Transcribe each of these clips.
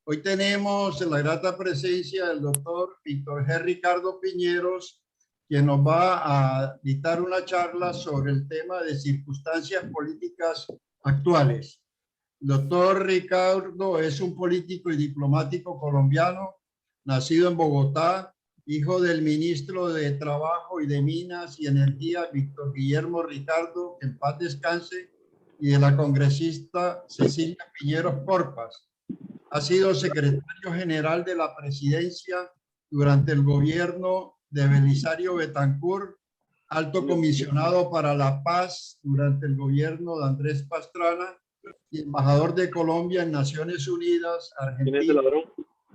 Hoy tenemos la grata presencia del doctor Víctor G. Ricardo Piñeros, quien nos va a dictar una charla sobre el tema de circunstancias políticas actuales. Doctor Ricardo es un político y diplomático colombiano, nacido en Bogotá, hijo del ministro de Trabajo y de Minas y Energía, Víctor Guillermo Ricardo, en paz descanse, y de la congresista Cecilia Piñeros Corpas. Ha sido secretario general de la presidencia durante el gobierno de Belisario Betancur, alto comisionado para la paz durante el gobierno de Andrés Pastrana y embajador de Colombia en Naciones Unidas, Argentina,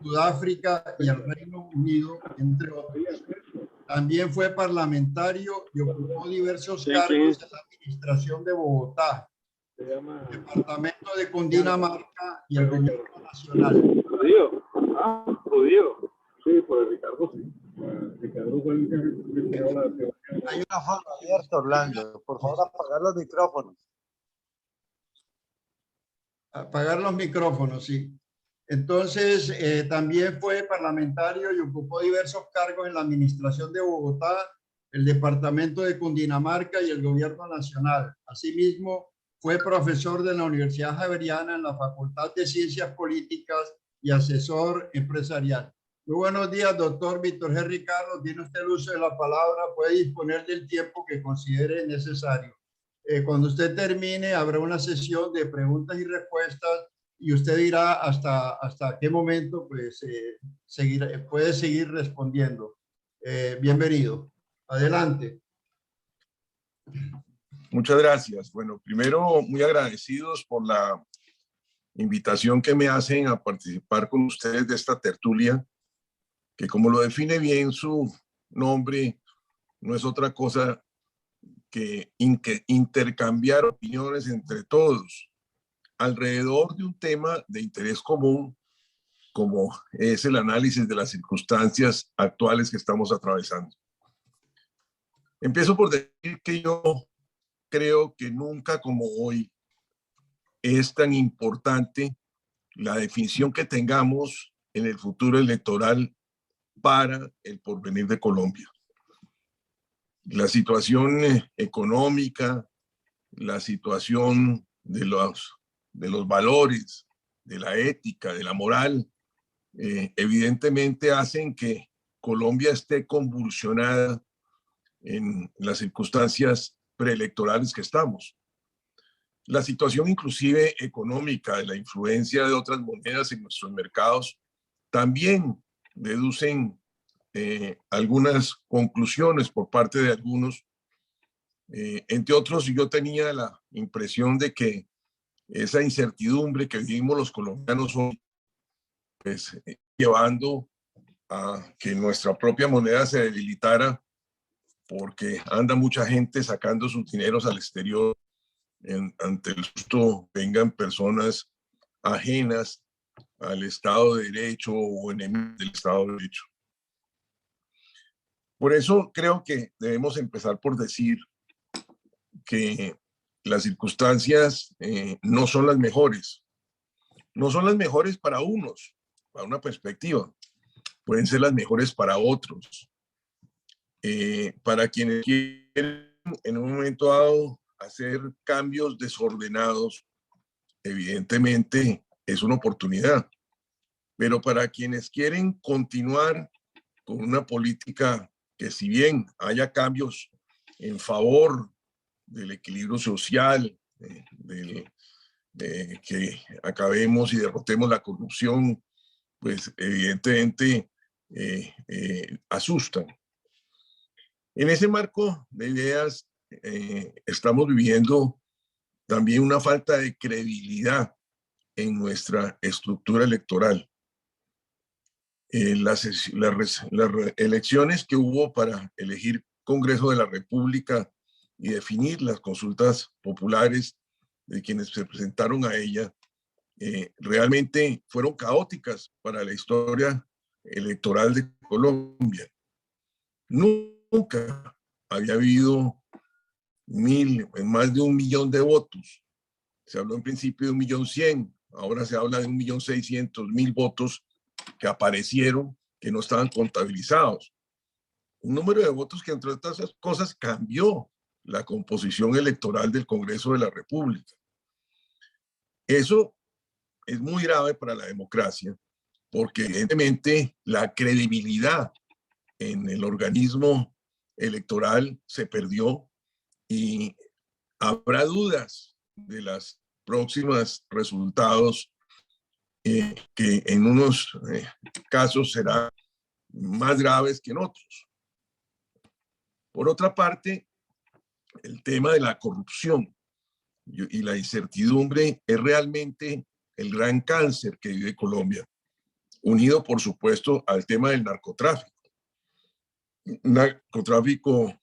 Sudáfrica y el Reino Unido, entre otros. También fue parlamentario y ocupó diversos cargos en la administración de Bogotá, departamento de Cundinamarca y el gobierno nacional. Judío. Ah, judío. Sí, por Ricardo, sí. Ricardo fue el que creó la teoría. Hay una fama abierta, Orlando. Por favor, apagar los micrófonos. Apagar los micrófonos, sí. Entonces, también fue parlamentario y ocupó diversos cargos en la administración de Bogotá, el departamento de Cundinamarca y el gobierno nacional. Asimismo, fue profesor de la Universidad Javeriana en la Facultad de Ciencias Políticas y asesor empresarial. Muy buenos días, doctor Víctor G. Ricardo. Tiene usted el uso de la palabra. Puede disponer del tiempo que considere necesario. Cuando usted termine, habrá una sesión de preguntas y respuestas y usted dirá hasta qué momento pues, puede seguir respondiendo. Bienvenido. Adelante. Muchas gracias. Bueno, primero, muy agradecidos por la invitación que me hacen a participar con ustedes de esta tertulia, que como lo define bien su nombre, no es otra cosa que intercambiar opiniones entre todos alrededor de un tema de interés común, como es el análisis de las circunstancias actuales que estamos atravesando. Empiezo por decir que yo creo que nunca como hoy es tan importante la definición que tengamos en el futuro electoral para el porvenir de Colombia. La situación económica, la situación de los valores, de la ética, de la moral, evidentemente hacen que Colombia esté convulsionada en las circunstancias preelectorales que estamos. La situación inclusive económica, de la influencia de otras monedas en nuestros mercados, también deducen algunas conclusiones por parte de algunos. Entre otros, yo tenía la impresión de que esa incertidumbre que vivimos los colombianos hoy, pues llevando a que nuestra propia moneda se debilitara porque anda mucha gente sacando sus dineros al exterior. Ante el susto vengan personas ajenas al Estado de Derecho o enemigos del Estado de Derecho. Por eso creo que debemos empezar por decir que las circunstancias no son las mejores. No son las mejores para unos, para una perspectiva. Pueden ser las mejores para otros. Para quienes quieren en un momento dado hacer cambios desordenados, evidentemente es una oportunidad. Pero para quienes quieren continuar con una política que, si bien haya cambios en favor del equilibrio social, de que acabemos y derrotemos la corrupción, pues evidentemente asustan. En ese marco de ideas estamos viviendo también una falta de credibilidad en nuestra estructura electoral. Las elecciones que hubo para elegir Congreso de la República y definir las consultas populares de quienes se presentaron a ella, realmente fueron caóticas para la historia electoral de Colombia. Nunca había habido más de 1 millón de votos. Se habló en principio de 1.100.000, ahora se habla de 1.600.000 votos que aparecieron, que no estaban contabilizados. Un número de votos que, entre otras cosas, cambió la composición electoral del Congreso de la República. Eso es muy grave para la democracia, porque evidentemente la credibilidad en el organismo electoral se perdió y habrá dudas de los próximos resultados que en unos casos serán más graves que en otros. Por otra parte, el tema de la corrupción y la incertidumbre es realmente el gran cáncer que vive Colombia, unido, por supuesto, al tema del narcotráfico. Un narcotráfico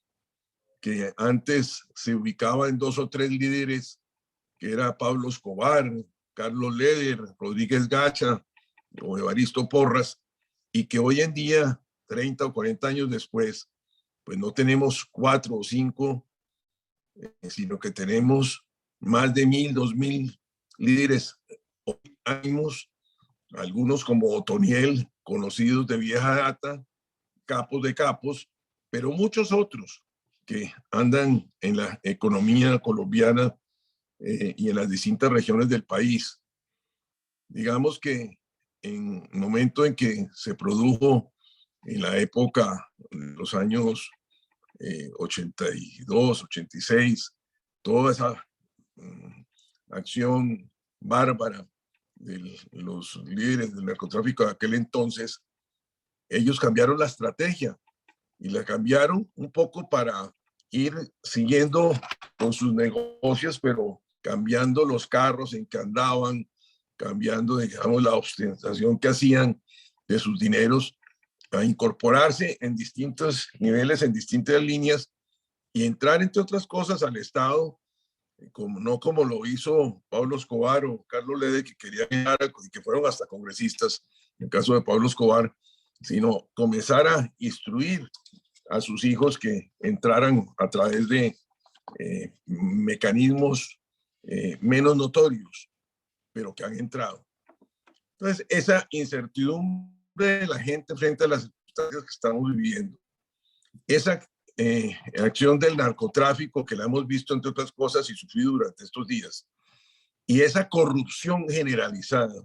que antes se ubicaba en 2 o 3 líderes, que era Pablo Escobar, Carlos Leder, Rodríguez Gacha o Evaristo Porras, y que hoy en día, 30 o 40 años después, pues no tenemos 4 o 5, sino que tenemos más de 1.000, 2.000 líderes ánimos, algunos como Otoniel, conocidos de vieja data, capos de capos, pero muchos otros que andan en la economía colombiana y en las distintas regiones del país. Digamos que en el momento en que se produjo en la época de los años 82, 86, toda esa acción bárbara de los líderes del narcotráfico de aquel entonces, ellos cambiaron la estrategia y la cambiaron un poco para ir siguiendo con sus negocios, pero cambiando los carros en que andaban, cambiando, digamos, la ostentación que hacían de sus dineros, a incorporarse en distintos niveles, en distintas líneas y entrar, entre otras cosas, al Estado, no como lo hizo Pablo Escobar o Carlos Lede, que querían llegar y que fueron hasta congresistas, en el caso de Pablo Escobar, sino comenzar a instruir a sus hijos que entraran a través de mecanismos menos notorios, pero que han entrado. Entonces, esa incertidumbre de la gente frente a las circunstancias que estamos viviendo, esa acción del narcotráfico que la hemos visto, entre otras cosas, y sufrido durante estos días, y esa corrupción generalizada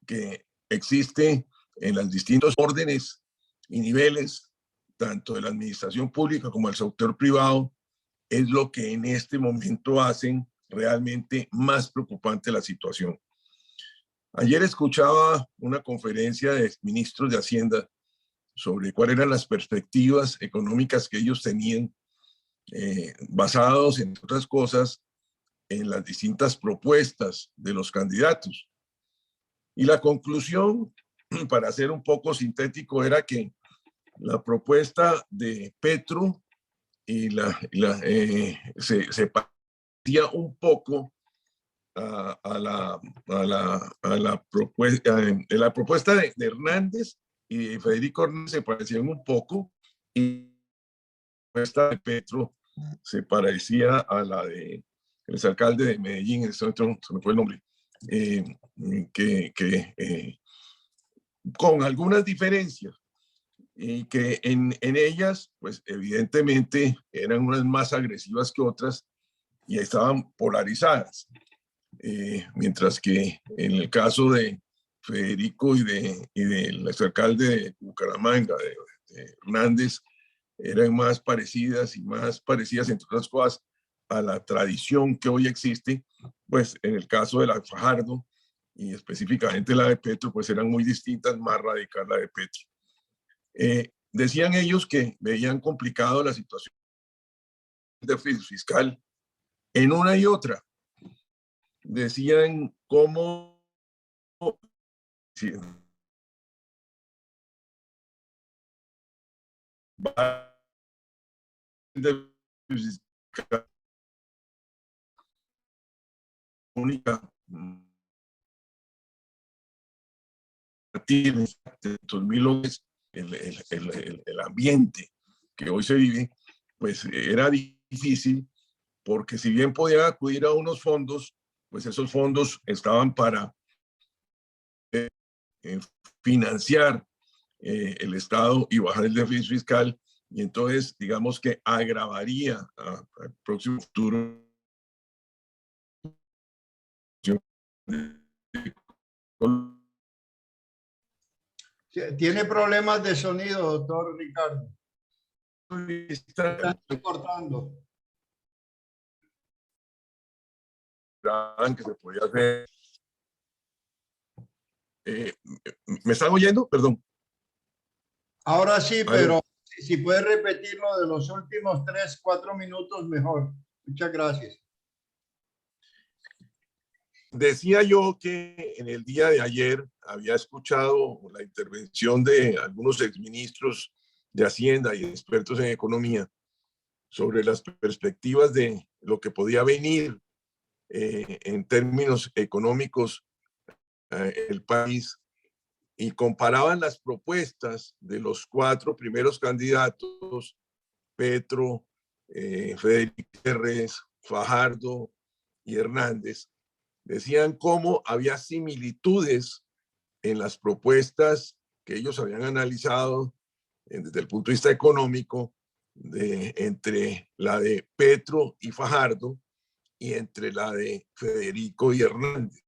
que existe en los distintos órdenes y niveles, tanto de la administración pública como del sector privado, es lo que en este momento hacen realmente más preocupante la situación. Ayer escuchaba una conferencia de ministros de Hacienda sobre cuáles eran las perspectivas económicas que ellos tenían, basados, entre otras cosas, en las distintas propuestas de los candidatos. Y la conclusión, para ser un poco sintético, era que la propuesta de Petro y se parecía un poco a la propuesta de Hernández y de Federico Hernández, se parecían un poco, y la propuesta de Petro se parecía a la de el exalcalde de Medellín, en este momento se me fue el nombre, con algunas diferencias, y que en ellas, pues evidentemente eran unas más agresivas que otras y estaban polarizadas. Mientras que en el caso de Federico y del exalcalde de Bucaramanga, de Hernández, eran más parecidas entre otras cosas, a la tradición que hoy existe. Pues en el caso de la Fajardo y específicamente la de Petro, pues eran muy distintas, más radical la de Petro. Decían ellos que veían complicado la situación del déficit fiscal en una y otra. Decían cómo única el ambiente que hoy se vive, pues era difícil, porque si bien podían acudir a unos fondos, pues esos fondos estaban para financiar el Estado y bajar el déficit fiscal, y entonces digamos que agravaría al próximo futuro. Tiene problemas de sonido, doctor Ricardo. Están cortando. Que se podía hacer. ¿Me están oyendo? Perdón. Ahora sí, pero si puede repetirlo de los últimos 3, 4 minutos, mejor. Muchas gracias. Decía yo que en el día de ayer había escuchado la intervención de algunos exministros de Hacienda y expertos en economía sobre las perspectivas de lo que podía venir en términos económicos el país, y comparaban las propuestas de los 4 primeros candidatos, Petro, Federico Gutiérrez, Fajardo y Hernández. Decían cómo había similitudes en las propuestas que ellos habían analizado desde el punto de vista económico entre la de Petro y Fajardo y entre la de Federico y Hernández.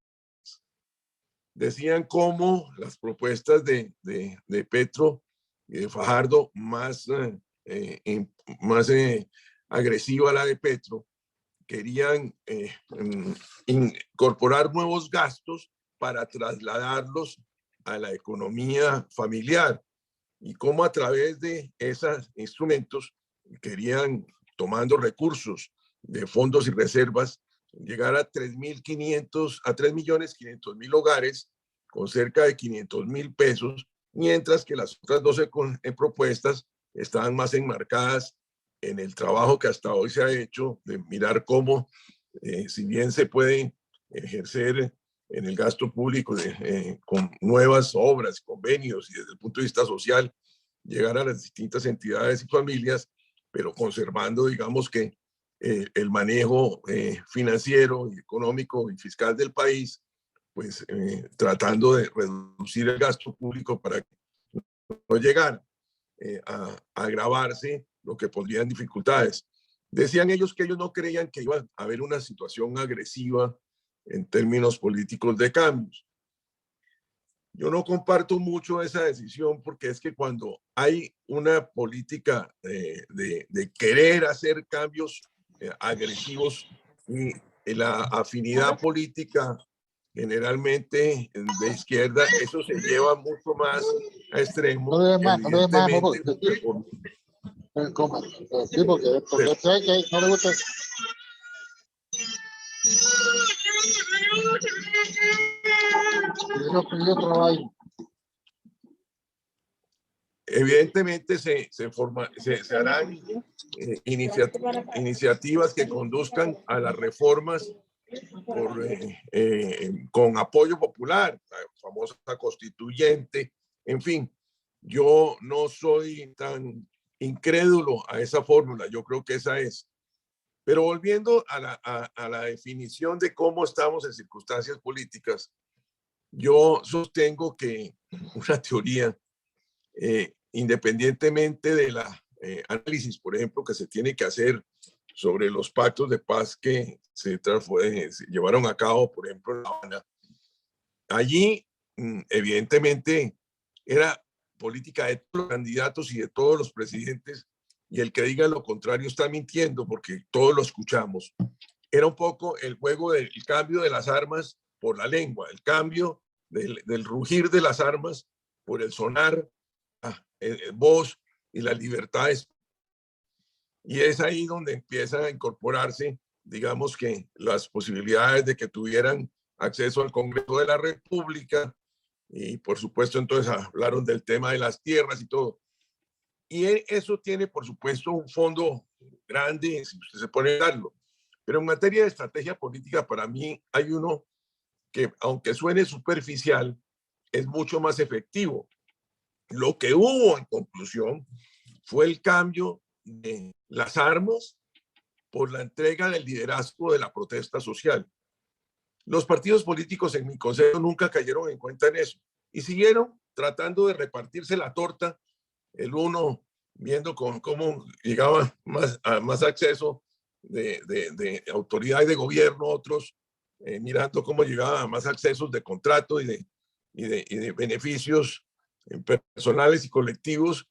Decían cómo las propuestas de Petro y de Fajardo más agresiva la de Petro, querían incorporar nuevos gastos para trasladarlos a la economía familiar, y cómo a través de esos instrumentos querían, tomando recursos de fondos y reservas, llegar a 3.500.000 hogares con cerca de 500.000 pesos, mientras que las otras 12 propuestas estaban más enmarcadas en el trabajo que hasta hoy se ha hecho de mirar cómo, si bien se puede ejercer en el gasto público con nuevas obras, convenios y desde el punto de vista social, llegar a las distintas entidades y familias, pero conservando, digamos que el manejo financiero y económico y fiscal del país, pues tratando de reducir el gasto público para que no llegara a agravarse lo que pondría en dificultades. Decían ellos que ellos no creían que iba a haber una situación agresiva en términos políticos de cambios. Yo no comparto mucho esa decisión, porque es que cuando hay una política de querer hacer cambios agresivos, y la afinidad política generalmente de izquierda, eso se lleva mucho más a extremos. Sí, porque sé que no le gusta. Evidentemente se harán iniciativas que conduzcan a las reformas con apoyo popular, la famosa constituyente, en fin. Yo no soy tan incrédulo a esa fórmula, yo creo que esa es. Pero volviendo a la definición de cómo estamos en circunstancias políticas, yo sostengo que una teoría, independientemente de la análisis, por ejemplo, que se tiene que hacer sobre los pactos de paz que se llevaron a cabo, por ejemplo, en La Habana, allí evidentemente era política de todos los candidatos y de todos los presidentes, y el que diga lo contrario está mintiendo, porque todos lo escuchamos. Era un poco el juego del cambio de las armas por la lengua, el cambio del rugir de las armas por el sonar voz y la libertad. Y es ahí donde empiezan a incorporarse, digamos que las posibilidades de que tuvieran acceso al Congreso de la República, y por supuesto entonces hablaron del tema de las tierras y todo. Y eso tiene, por supuesto, un fondo grande, si usted se pone a darlo. Pero en materia de estrategia política, para mí hay uno que, aunque suene superficial, es mucho más efectivo. Lo que hubo en conclusión fue el cambio de las armas por la entrega del liderazgo de la protesta social. Los partidos políticos en mi consejo nunca cayeron en cuenta en eso y siguieron tratando de repartirse la torta, el uno viendo cómo llegaba más acceso de autoridad y de gobierno, otros mirando cómo llegaba a más accesos de contrato y de beneficios personales y colectivos,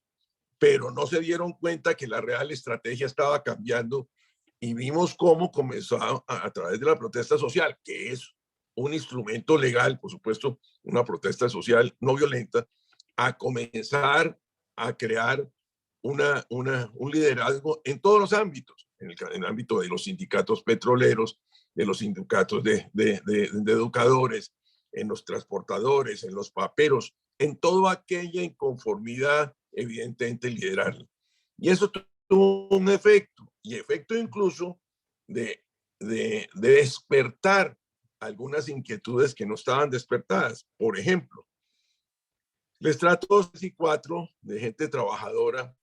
pero no se dieron cuenta que la real estrategia estaba cambiando y vimos cómo comenzó a través de la protesta social, que es un instrumento legal, por supuesto, una protesta social no violenta, a comenzar a crear un liderazgo en todos los ámbitos, en el ámbito de los sindicatos petroleros, de los sindicatos de educadores, en los transportadores, en los paperos, en toda aquella inconformidad, evidentemente liderarla. Y eso tuvo un efecto, y efecto incluso de despertar algunas inquietudes que no estaban despertadas. Por ejemplo, el estrato 2 y 4 de gente trabajadora,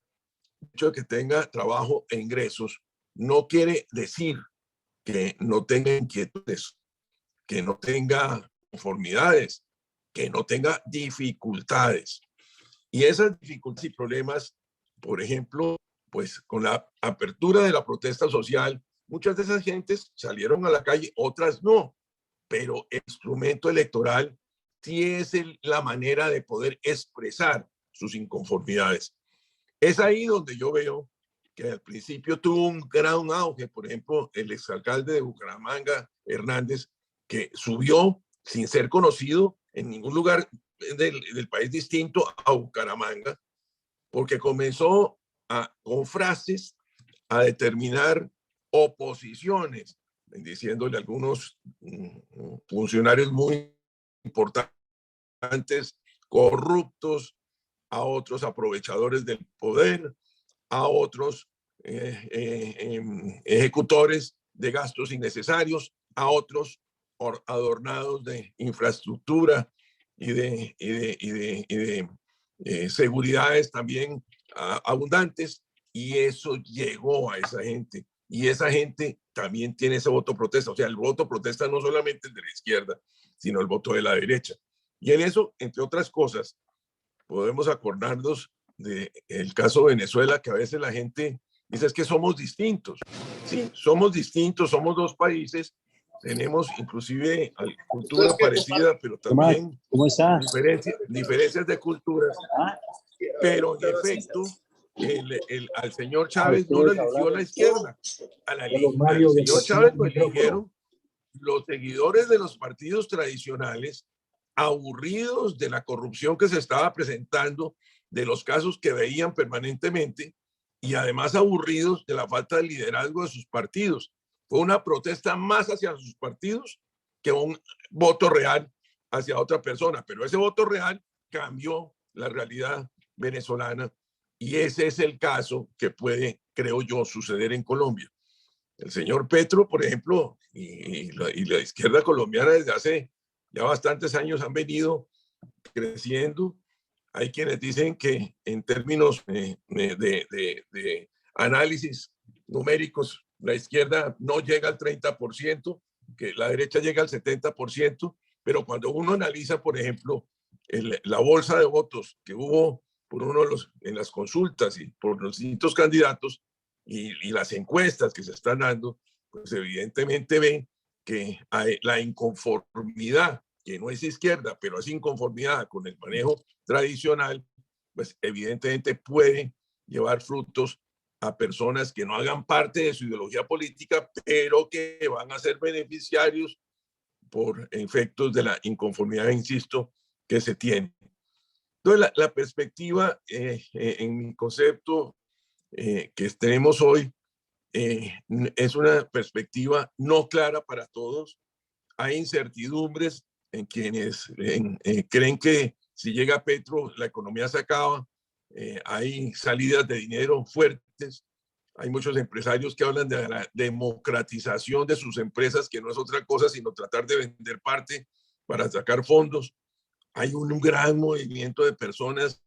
el hecho de que tenga trabajo e ingresos, no quiere decir que no tenga inquietudes, que no tenga conformidades, que no tenga dificultades. Y esas dificultades y problemas, por ejemplo, pues con la apertura de la protesta social, muchas de esas gentes salieron a la calle, otras no, pero el instrumento electoral sí es la manera de poder expresar sus inconformidades. Es ahí donde yo veo que al principio tuvo un gran auge, por ejemplo, el exalcalde de Bucaramanga, Hernández, que subió sin ser conocido en ningún lugar del país distinto a Bucaramanga, porque comenzó con frases a determinar oposiciones, diciéndole a algunos funcionarios muy importantes corruptos, a otros aprovechadores del poder, a otros ejecutores de gastos innecesarios, a otros adornados de infraestructura y de seguridades también abundantes, y eso llegó a esa gente. Y esa gente también tiene ese voto protesta. O sea, el voto protesta no solamente el de la izquierda, sino el voto de la derecha. Y en eso, entre otras cosas, podemos acordarnos del caso de Venezuela, que a veces la gente dice es que somos distintos. Sí, somos distintos, somos dos países, tenemos inclusive cultura parecida, pero también diferencias de culturas. Pero en efecto, al señor Chávez no lo eligió la izquierda, al señor Chávez lo eligieron los seguidores de los partidos tradicionales, aburridos de la corrupción que se estaba presentando, de los casos que veían permanentemente, y además aburridos de la falta de liderazgo de sus partidos. Fue una protesta más hacia sus partidos que un voto real hacia otra persona, pero ese voto real cambió la realidad venezolana, y ese es el caso que puede, creo yo, suceder en Colombia. El señor Petro, por ejemplo, y la izquierda colombiana desde hace ya bastantes años han venido creciendo. Hay quienes dicen que en términos de análisis numéricos, la izquierda no llega al 30%, que la derecha llega al 70%, pero cuando uno analiza, por ejemplo, la bolsa de votos que hubo por en las consultas y por los distintos candidatos y las encuestas que se están dando, pues evidentemente ven que hay la inconformidad, que no es izquierda, pero es inconformidad con el manejo tradicional, pues evidentemente puede llevar frutos a personas que no hagan parte de su ideología política, pero que van a ser beneficiarios por efectos de la inconformidad, insisto, que se tiene. Entonces, la perspectiva en mi concepto que tenemos hoy es una perspectiva no clara para todos. Hay incertidumbres en quienes creen que si llega Petro la economía se acaba. Hay salidas de dinero fuertes. Hay muchos empresarios que hablan de la democratización de sus empresas, que no es otra cosa sino tratar de vender parte para sacar fondos. Hay un gran movimiento de personas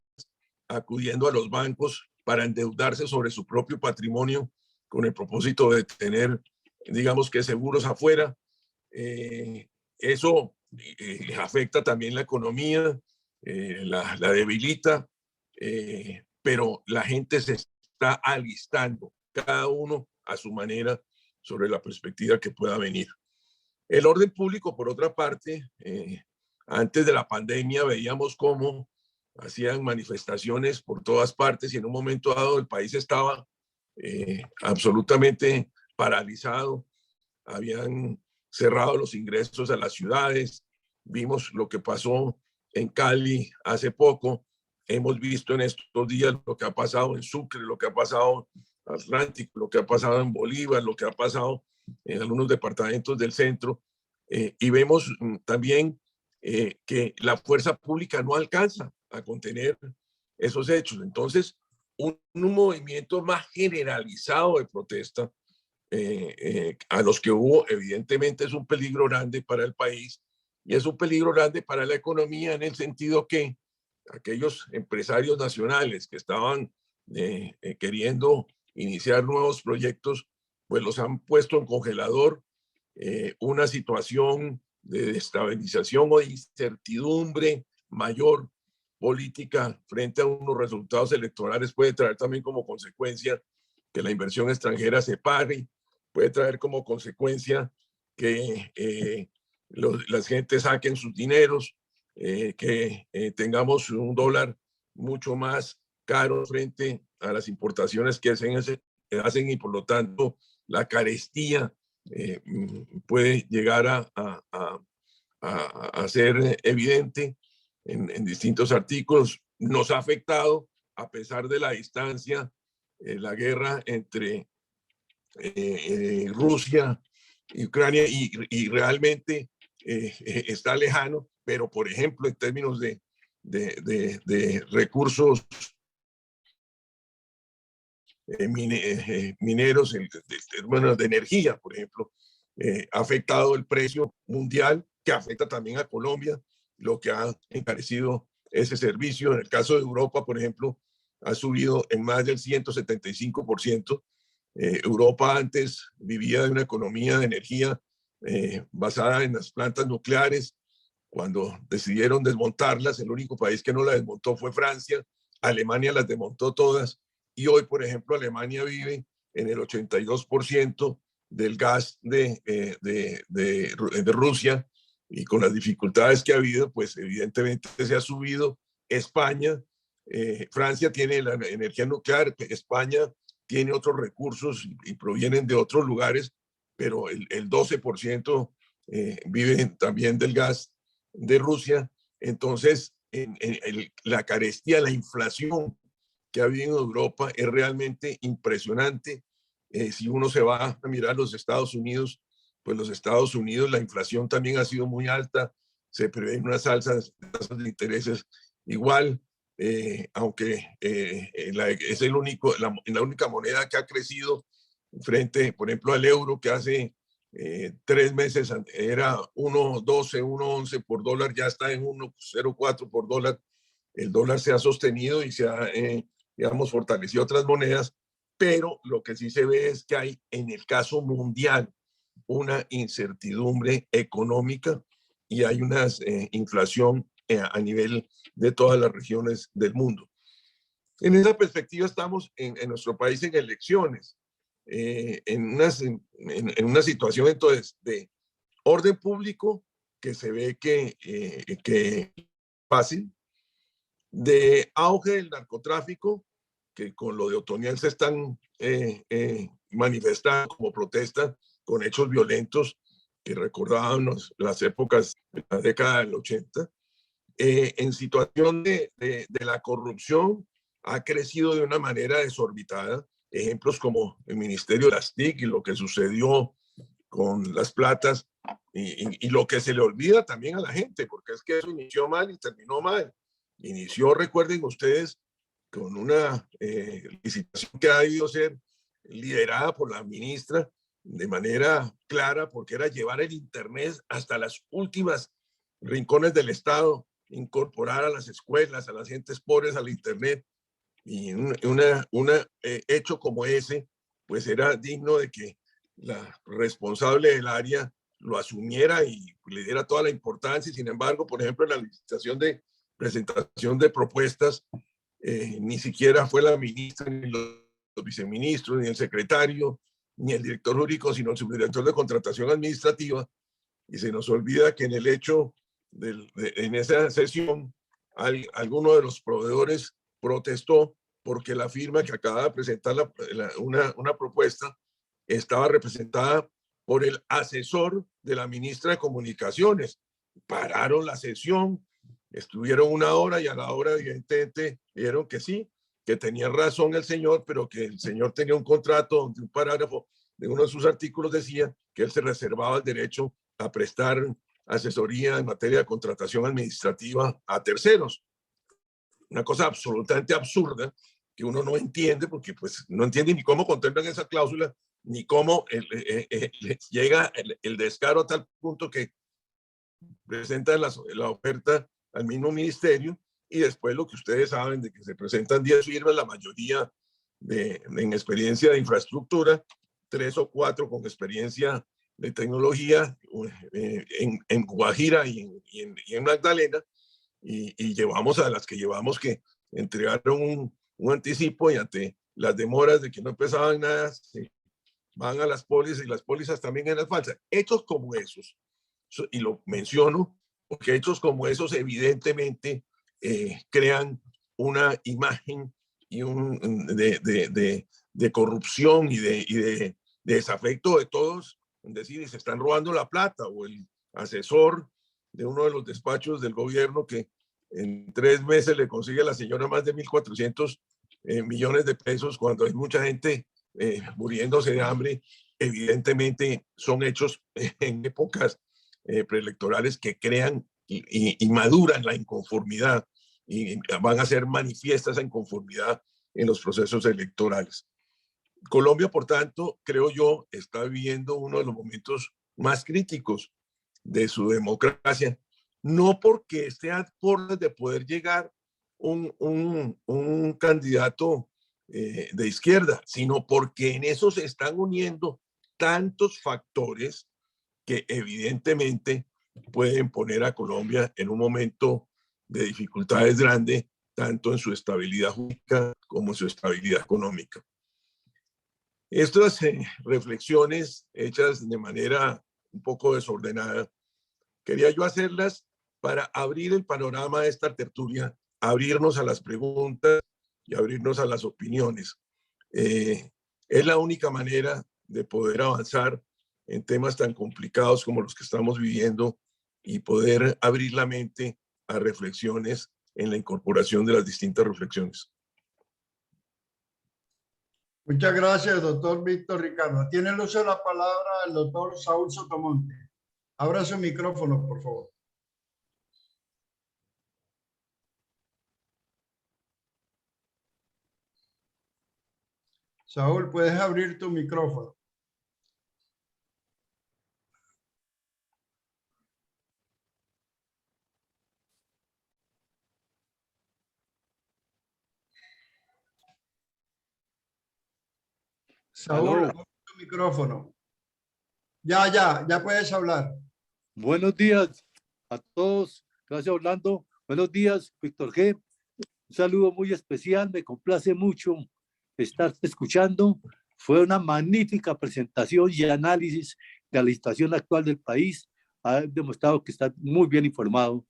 acudiendo a los bancos para endeudarse sobre su propio patrimonio con el propósito de tener, digamos que seguros afuera. Eso afecta también la economía, la debilita, pero la gente se está alistando, cada uno a su manera, sobre la perspectiva que pueda venir. El orden público, por otra parte, antes de la pandemia veíamos cómo hacían manifestaciones por todas partes y en un momento dado el país estaba absolutamente paralizado. Habían cerrado los ingresos a las ciudades. Vimos lo que pasó en Cali hace poco. Hemos visto en estos días lo que ha pasado en Sucre, lo que ha pasado en Atlántico, lo que ha pasado en Bolívar, lo que ha pasado en algunos departamentos del centro. Y vemos también que la fuerza pública no alcanza a contener esos hechos. Entonces, un movimiento más generalizado de protesta, a los que hubo, evidentemente es un peligro grande para el país y es un peligro grande para la economía, en el sentido que aquellos empresarios nacionales que estaban queriendo iniciar nuevos proyectos, pues los han puesto en congelador. Una situación de desestabilización o de incertidumbre mayor política frente a unos resultados electorales puede traer también como consecuencia que la inversión extranjera se pare, puede traer como consecuencia que las gentes saquen sus dineros, que tengamos un dólar mucho más caro frente a las importaciones que hacen y por lo tanto la carestía puede llegar a ser evidente en distintos artículos. Nos ha afectado, a pesar de la distancia, la guerra entre Rusia y Ucrania, y realmente está lejano, pero por ejemplo en términos de recursos mineros, bueno, de energía, por ejemplo, ha afectado el precio mundial, que afecta también a Colombia, lo que ha encarecido ese servicio. En el caso de Europa, por ejemplo, ha subido en más del 175%. Europa antes vivía de una economía de energía basada en las plantas nucleares. Cuando decidieron desmontarlas, el único país que no la desmontó fue Francia. Alemania las desmontó todas. Y hoy, por ejemplo, Alemania vive en el 82% del gas de Rusia, y con las dificultades que ha habido, pues evidentemente se ha subido. España, Francia tiene la energía nuclear, España tiene otros recursos y provienen de otros lugares, pero el 12% viven también del gas de Rusia. Entonces, la carestía, la inflación que ha habido en Europa es realmente impresionante. Si uno se va a mirar los Estados Unidos, pues los Estados Unidos, la inflación también ha sido muy alta, se prevén unas tasas de intereses igual, aunque es la única moneda que ha crecido frente, por ejemplo, al euro, que hace 3 meses era 1.12, 1.11 por dólar, ya está en 1.04 por dólar. El dólar se ha sostenido y se ha, digamos, fortalecido otras monedas, pero lo que sí se ve es que hay, en el caso mundial, una incertidumbre económica y hay una inflación a nivel de todas las regiones del mundo. En esa perspectiva estamos en nuestro país en elecciones, en una situación entonces de orden público que se ve que fácil, de auge del narcotráfico, que con lo de Otoniel se están manifestando como protesta con hechos violentos que recordaban las épocas de la década del 80. En situación de la corrupción, ha crecido de una manera desorbitada. Ejemplos como el Ministerio de las TIC y lo que sucedió con las platas, y lo que se le olvida también a la gente, porque es que eso inició mal y terminó mal. Inició, recuerden ustedes, con una licitación que ha debido ser liderada por la ministra de manera clara, porque era llevar el Internet hasta las últimas rincones del Estado, incorporar a las escuelas, a las gentes pobres al Internet. Y un hecho como ese, pues era digno de que la responsable del área lo asumiera y le diera toda la importancia. Y sin embargo, por ejemplo, en la licitación de presentación de propuestas, ni siquiera fue la ministra, ni los viceministros, ni el secretario, ni el director jurídico, sino el subdirector de contratación administrativa. Y se nos olvida que en el hecho, en esa sesión, alguno de los proveedores protestó porque la firma que acaba de presentar una propuesta estaba representada por el asesor de la ministra de Comunicaciones. Pararon la sesión, estuvieron una hora y a la hora evidentemente dijeron que sí, que tenía razón el señor, pero que el señor tenía un contrato donde un parágrafo de uno de sus artículos decía que él se reservaba el derecho a prestar asesoría en materia de contratación administrativa a terceros. Una cosa absolutamente absurda que uno no entiende, porque pues no entiende ni cómo contemplan esa cláusula, ni cómo llega el descaro a tal punto que presentan la oferta al mismo ministerio y después lo que ustedes saben de que se presentan 10 firmas, la mayoría en experiencia de infraestructura, 3 o 4 con experiencia de tecnología en Guajira y en Magdalena, y llevamos a las que llevamos que entregaron un anticipo y ante las demoras de que no empezaban nada, van a las pólizas y las pólizas también eran falsas. Hechos como esos, y lo menciono porque hechos como esos evidentemente crean una imagen y de corrupción y de desafecto de todos, es decir, se están robando la plata, o el asesor de uno de los despachos del gobierno que en 3 meses le consigue a la señora más de 1.400 millones de pesos cuando hay mucha gente muriéndose de hambre. Evidentemente son hechos en épocas preelectorales que crean y maduran la inconformidad y van a ser manifiesta esa inconformidad en los procesos electorales. Colombia, por tanto, creo yo, está viviendo uno de los momentos más críticos de su democracia, no porque esté a puertas de poder llegar un candidato de izquierda, sino porque en eso se están uniendo tantos factores que evidentemente pueden poner a Colombia en un momento de dificultades grandes, tanto en su estabilidad jurídica como en su estabilidad económica. Estas reflexiones hechas de manera un poco desordenada, quería yo hacerlas para abrir el panorama de esta tertulia, abrirnos a las preguntas y abrirnos a las opiniones. Es la única manera de poder avanzar en temas tan complicados como los que estamos viviendo y poder abrir la mente a reflexiones en la incorporación de las distintas reflexiones. Muchas gracias, doctor Víctor Ricardo. Tiene el uso de la palabra el doctor Saúl Sotomonte. Abra su micrófono, por favor. Saúl, puedes abrir tu micrófono. Saúl, abre tu micrófono. Ya puedes hablar. Buenos días a todos. Gracias, Orlando. Buenos días, Víctor G. Un saludo muy especial. Me complace mucho estarte escuchando. Fue una magnífica presentación y análisis de la situación actual del país. Ha demostrado que estás muy bien informado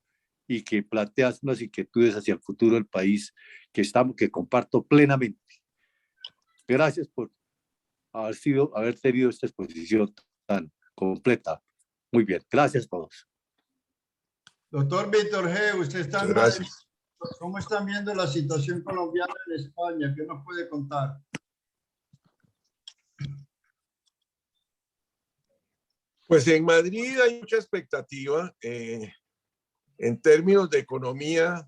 y que planteas unas inquietudes hacia el futuro del país que comparto plenamente. Gracias por haber tenido esta exposición tan completa. Muy bien, gracias a todos. Doctor Víctor G., usted está en Madrid. ¿Cómo están viendo la situación colombiana en España? ¿Qué nos puede contar? Pues en Madrid hay mucha expectativa. En términos de economía,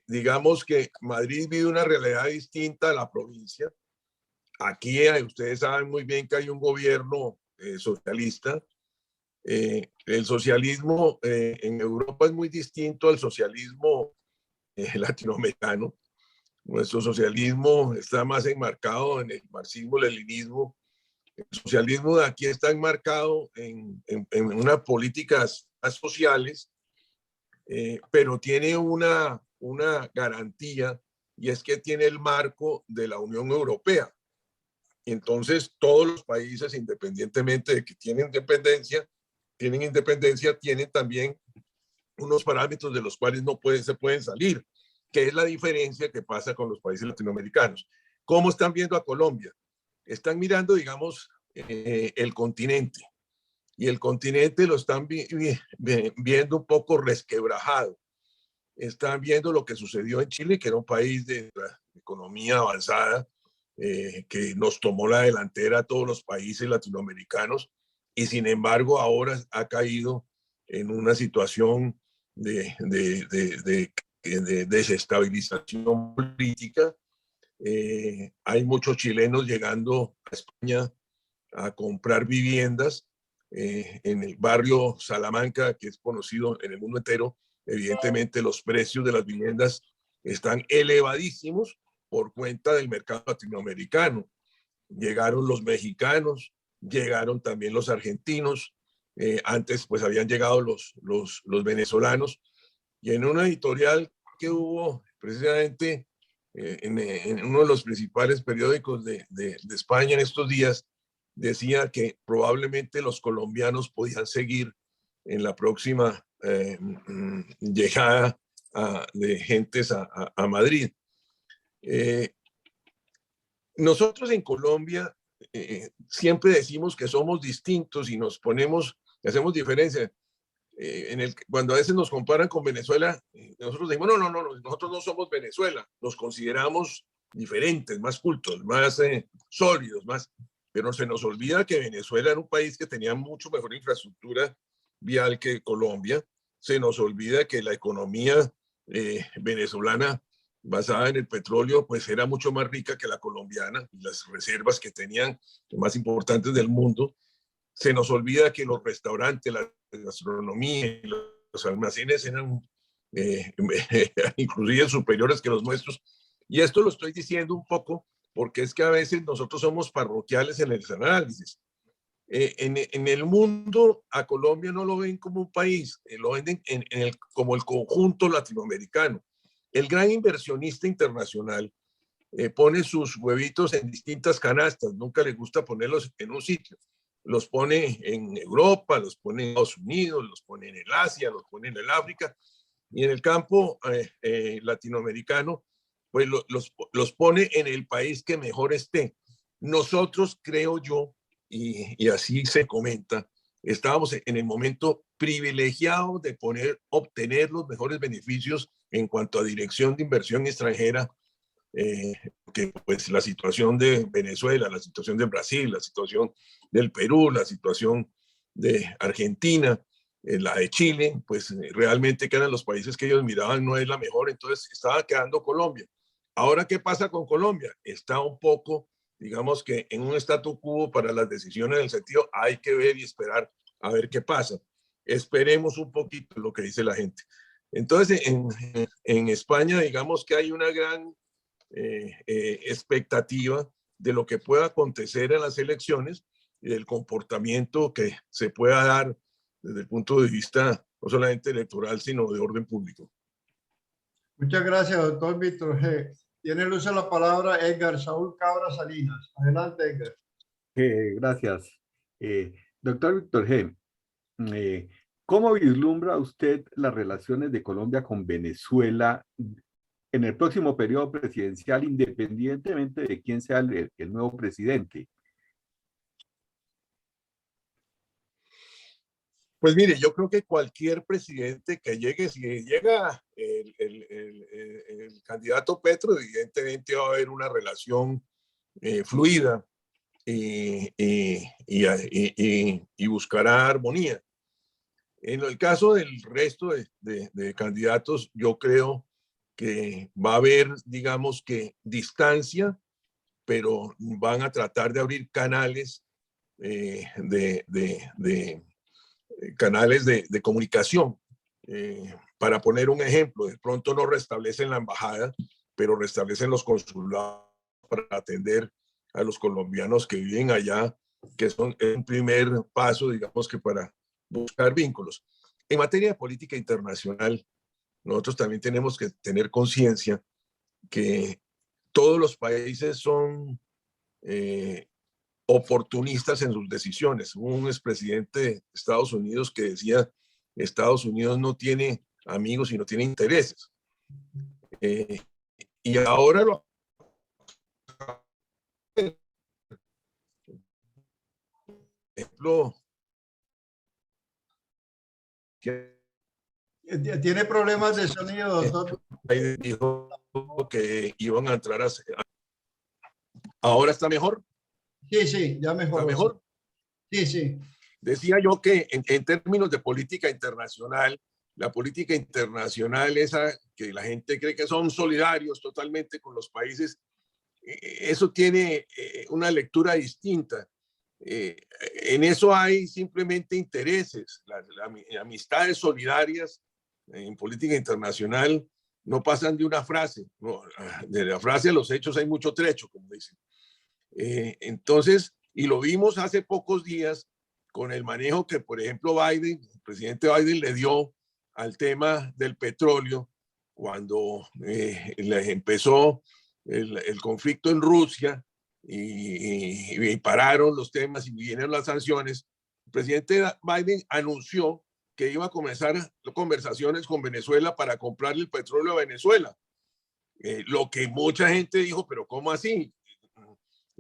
digamos que Madrid vive una realidad distinta a la provincia. Aquí ustedes saben muy bien que hay un gobierno socialista. El socialismo en Europa es muy distinto al socialismo latinoamericano. Nuestro socialismo está más enmarcado en el marxismo-leninismo El socialismo de aquí está enmarcado en unas políticas sociales, pero tiene una garantía, y es que tiene el marco de la Unión Europea. Entonces, todos los países, independientemente de que tienen independencia, tienen también unos parámetros de los cuales se pueden salir, que es la diferencia que pasa con los países latinoamericanos. ¿Cómo están viendo a Colombia? Están mirando, digamos, el continente, y el continente lo están viendo un poco resquebrajado. Están viendo lo que sucedió en Chile, que era un país de economía avanzada, que nos tomó la delantera a todos los países latinoamericanos, y sin embargo ahora ha caído en una situación de desestabilización política. Hay muchos chilenos llegando a España a comprar viviendas en el barrio Salamanca, que es conocido en el mundo entero. Evidentemente los precios de las viviendas están elevadísimos por cuenta del mercado latinoamericano. Llegaron los mexicanos, llegaron también los argentinos, antes pues habían llegado los venezolanos, y en una editorial que hubo precisamente en uno de los principales periódicos de España en estos días, decía que probablemente los colombianos podían seguir en la próxima llegada de gentes a Madrid. Nosotros en Colombia siempre decimos que somos distintos y nos ponemos, hacemos diferencia. Cuando a veces nos comparan con Venezuela, nosotros decimos, no, nosotros no somos Venezuela, nos consideramos diferentes, más cultos, más sólidos, pero se nos olvida que Venezuela era un país que tenía mucho mejor infraestructura vial que Colombia. Se nos olvida que la economía venezolana basada en el petróleo pues era mucho más rica que la colombiana, y las reservas que tenían más importantes del mundo. Se nos olvida que los restaurantes, la gastronomía y los almacenes eran inclusive superiores que los nuestros. Y esto lo estoy diciendo un poco porque es que a veces nosotros somos parroquiales en el análisis. En el mundo a Colombia no lo ven como un país, lo ven como el conjunto latinoamericano. El gran inversionista internacional pone sus huevitos en distintas canastas, nunca le gusta ponerlos en un sitio. Los pone en Europa, los pone en Estados Unidos, los pone en el Asia, los pone en el África, y en el campo latinoamericano, pues los pone en el país que mejor esté. Nosotros, creo yo, y así se comenta, estábamos en el momento privilegiado de obtener los mejores beneficios en cuanto a dirección de inversión extranjera, que pues la situación de Venezuela, la situación de Brasil, la situación del Perú, la situación de Argentina, la de Chile, pues realmente que eran los países que ellos miraban no es la mejor, entonces estaba quedando Colombia. Ahora, ¿qué pasa con Colombia? Está un poco, digamos que en un statu quo para las decisiones, en el sentido, hay que ver y esperar a ver qué pasa. Esperemos un poquito lo que dice la gente. Entonces, en España, digamos que hay una gran expectativa de lo que pueda acontecer en las elecciones y del comportamiento que se pueda dar desde el punto de vista no solamente electoral, sino de orden público. Muchas gracias, doctor Víctor G. Tiene el uso de la palabra Edgar Saúl Cabra Salinas. Adelante, Edgar. Gracias. Doctor Víctor G., ¿cómo vislumbra usted las relaciones de Colombia con Venezuela en el próximo periodo presidencial, independientemente de quién sea el nuevo presidente? Pues mire, yo creo que cualquier presidente que llegue, si llega el candidato Petro, evidentemente va a haber una relación fluida y buscará armonía. En el caso del resto de candidatos, yo creo que va a haber, digamos que distancia, pero van a tratar de abrir canales canales de comunicación. Para poner un ejemplo, de pronto no restablecen la embajada, pero restablecen los consulados para atender a los colombianos que viven allá que son un primer paso, digamos que para buscar vínculos. En materia de política internacional, nosotros también tenemos que tener conciencia que todos los países son oportunistas en sus decisiones. Hubo un expresidente de Estados Unidos que decía que Estados Unidos no tiene amigos y no tiene intereses. Y ahora lo ejemplo que Tiene problemas de sonido, doctor. dijo que iban a entrar ahora está mejor. Sí, sí, ya mejor. ¿Está mejor? Sí, sí. Decía yo que en términos de política internacional, la política internacional esa que la gente cree que son solidarios totalmente con los países, eso tiene una lectura distinta. En eso hay simplemente intereses. Las amistades solidarias en política internacional no pasan de una frase. No, de la frase a los hechos hay mucho trecho, como dicen. Entonces, y lo vimos hace pocos días con el manejo que, por ejemplo, Biden, el presidente Biden le dio al tema del petróleo cuando empezó el conflicto en Rusia y pararon los temas y vinieron las sanciones. El presidente Biden anunció que iba a comenzar conversaciones con Venezuela para comprarle el petróleo a Venezuela. Lo que mucha gente dijo, pero ¿cómo así?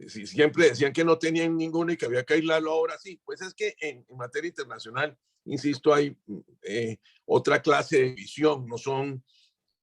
Si siempre decían que no tenían ninguno y que había que aislarlo, ahora sí. Pues es que en materia internacional, insisto, hay otra clase de visión, no son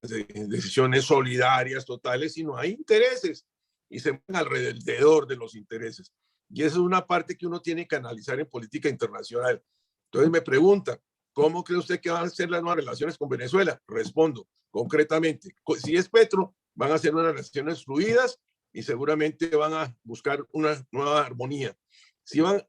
decisiones solidarias totales, sino hay intereses y se van alrededor de los intereses. Y esa es una parte que uno tiene que analizar en política internacional. Entonces me pregunta, ¿cómo cree usted que van a ser las nuevas relaciones con Venezuela? Respondo concretamente, si es Petro, van a ser unas relaciones fluidas y seguramente van a buscar una nueva armonía. Si van,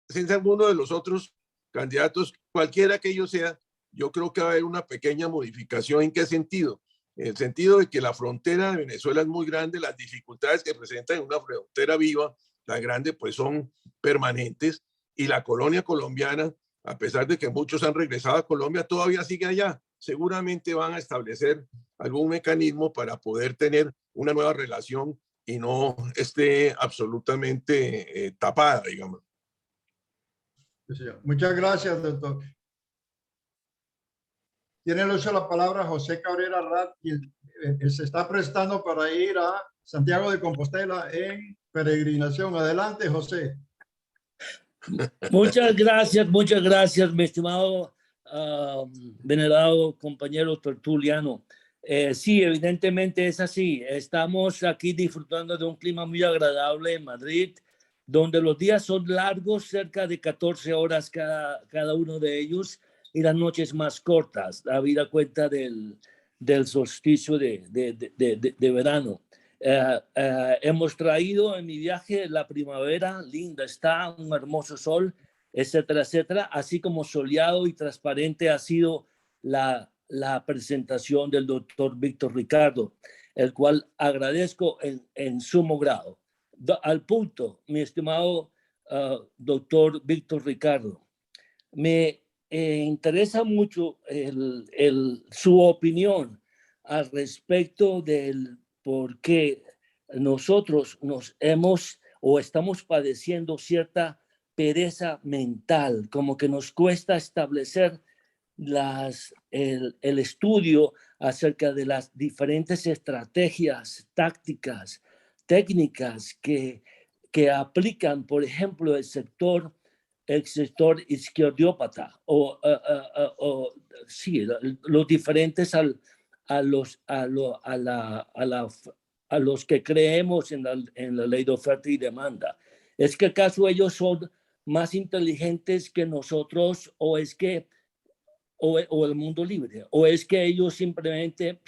si es alguno de los otros candidatos, cualquiera que ellos sea, yo creo que va a haber una pequeña modificación. ¿En qué sentido? En el sentido de que la frontera de Venezuela es muy grande, las dificultades que presentan en una frontera viva tan grande, pues son permanentes, y la colonia colombiana, a pesar de que muchos han regresado a Colombia, todavía sigue allá. Seguramente van a establecer algún mecanismo para poder tener una nueva relación y no esté absolutamente tapada, digamos. Muchas gracias, doctor. Tiene el uso de la palabra José Cabrera Rat, quien se está prestando para ir a Santiago de Compostela en peregrinación. Adelante, José. Muchas gracias, mi estimado venerado compañero tertuliano. Sí, evidentemente es así. Estamos aquí disfrutando de un clima muy agradable en Madrid, donde los días son largos, cerca de 14 horas cada uno de ellos, y las noches más cortas, habida cuenta del solsticio de verano. Hemos traído en mi viaje la primavera, linda está, un hermoso sol, etcétera, etcétera, así como soleado y transparente ha sido la presentación del doctor Víctor Ricardo, el cual agradezco en sumo grado. Al punto, mi estimado doctor Víctor Ricardo, me interesa mucho su opinión al respecto del por qué nosotros estamos padeciendo cierta pereza mental, como que nos cuesta establecer el estudio acerca de las diferentes estrategias, tácticas, técnicas que aplican, por ejemplo, el sector izquierdópata sí, los diferentes a los que creemos en la ley de oferta y demanda. ¿Es que acaso ellos son más inteligentes que nosotros o es que o el mundo libre, o es que ellos simplemente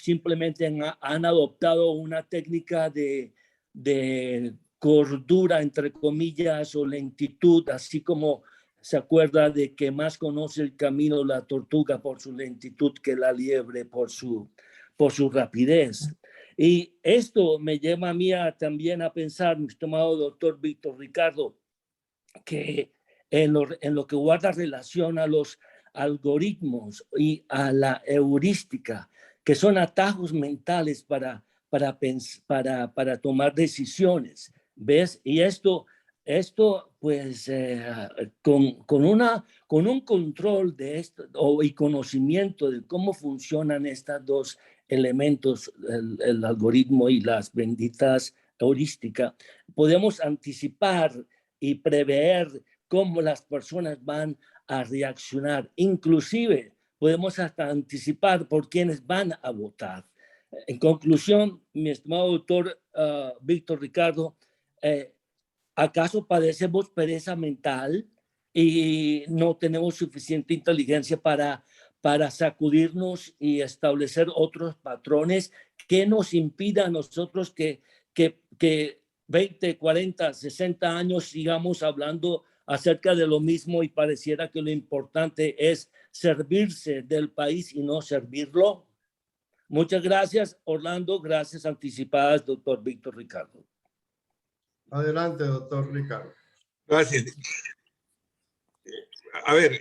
han adoptado una técnica de cordura, entre comillas, o lentitud, así como se acuerda de que más conoce el camino la tortuga por su lentitud que la liebre por su rapidez? Y esto me lleva a mí también a pensar, mi estimado doctor Víctor Ricardo, que en lo que guarda relación a los algoritmos y a la heurística, que son atajos mentales para tomar decisiones, ¿ves? Y esto pues, con un control de esto y conocimiento de cómo funcionan estos dos elementos, el algoritmo y las benditas heurísticas, podemos anticipar y prever cómo las personas van a reaccionar. Inclusive podemos hasta anticipar por quiénes van a votar. En conclusión, mi estimado doctor Víctor Ricardo, ¿acaso padecemos pereza mental y no tenemos suficiente inteligencia para sacudirnos y establecer otros patrones que nos impidan a nosotros que 20, 40, 60 años sigamos hablando acerca de lo mismo y pareciera que lo importante es servirse del país y no servirlo? Muchas gracias, Orlando. Gracias anticipadas, doctor Víctor Ricardo. Adelante, doctor Ricardo. Gracias. A ver,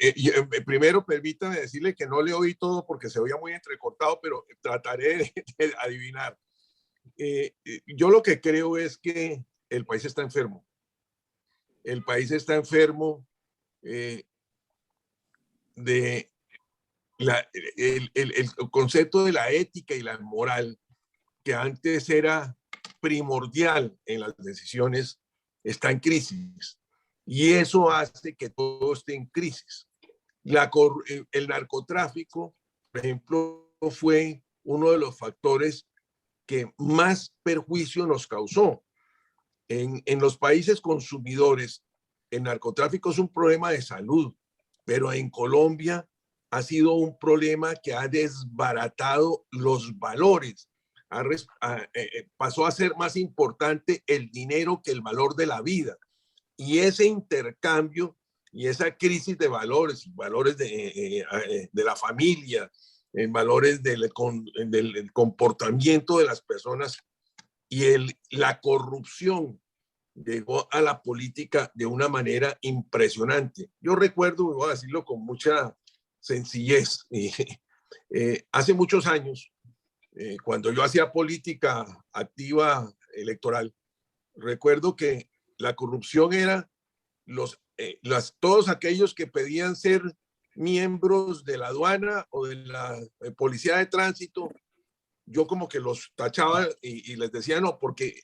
primero permítame decirle que no le oí todo porque se oía muy entrecortado, pero trataré de adivinar. Yo lo que creo es que el país está enfermo. El país está enfermo de el concepto de la ética y la moral, que antes era primordial en las decisiones, está en crisis. Y eso hace que todo esté en crisis. El narcotráfico, por ejemplo, fue uno de los factores que más perjuicio nos causó. En los países consumidores, el narcotráfico es un problema de salud, pero en Colombia ha sido un problema que ha desbaratado los valores. Pasó a ser más importante el dinero que el valor de la vida. Y ese intercambio y esa crisis de valores de la familia, en valores del comportamiento de las personas y la corrupción llegó a la política de una manera impresionante. Yo recuerdo, voy a decirlo con mucha sencillez, hace muchos años, cuando yo hacía política activa electoral, recuerdo que la corrupción era todos aquellos que pedían ser miembros de la aduana o de la policía de tránsito. Yo como que los tachaba y les decía no, porque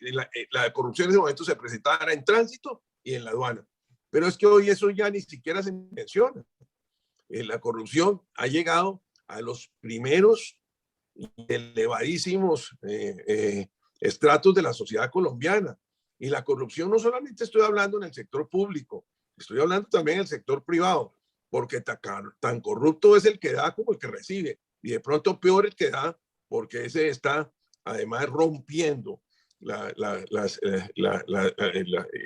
la corrupción en ese momento se presentaba en tránsito y en la aduana. Pero es que hoy eso ya ni siquiera se menciona. La corrupción ha llegado a los primeros y elevadísimos estratos de la sociedad colombiana. Y la corrupción no solamente estoy hablando en el sector público, estoy hablando también en el sector privado, porque tan corrupto es el que da como el que recibe. Y de pronto peor el que da, porque ese está además rompiendo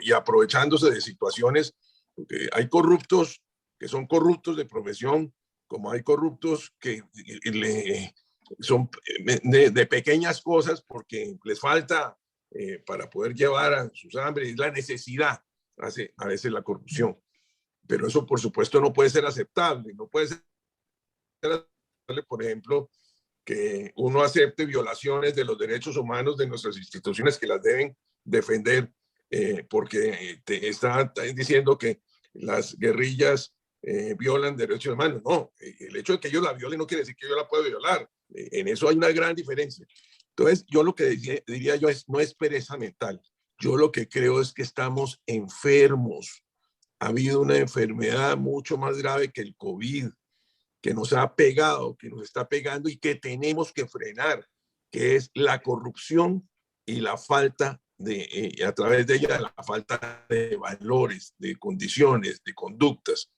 y aprovechándose de situaciones. Porque hay corruptos que son corruptos de profesión, como hay corruptos que son de pequeñas cosas porque les falta para poder llevar a sus hambres. La necesidad hace a veces la corrupción. Pero eso, por supuesto, no puede ser aceptable. No puede ser aceptable, por ejemplo, que uno acepte violaciones de los derechos humanos de nuestras instituciones que las deben defender, porque te están diciendo que las guerrillas violan derechos humanos. No, el hecho de que ellos la violen no quiere decir que yo la pueda violar. En eso hay una gran diferencia. Entonces, yo lo que diría yo no es pereza mental. Yo lo que creo es que estamos enfermos. Ha habido una enfermedad mucho más grave que el COVID, que nos ha pegado, que nos está pegando y que tenemos que frenar, que es la corrupción y la falta a través de ella, la falta de valores, de condiciones, de conductas.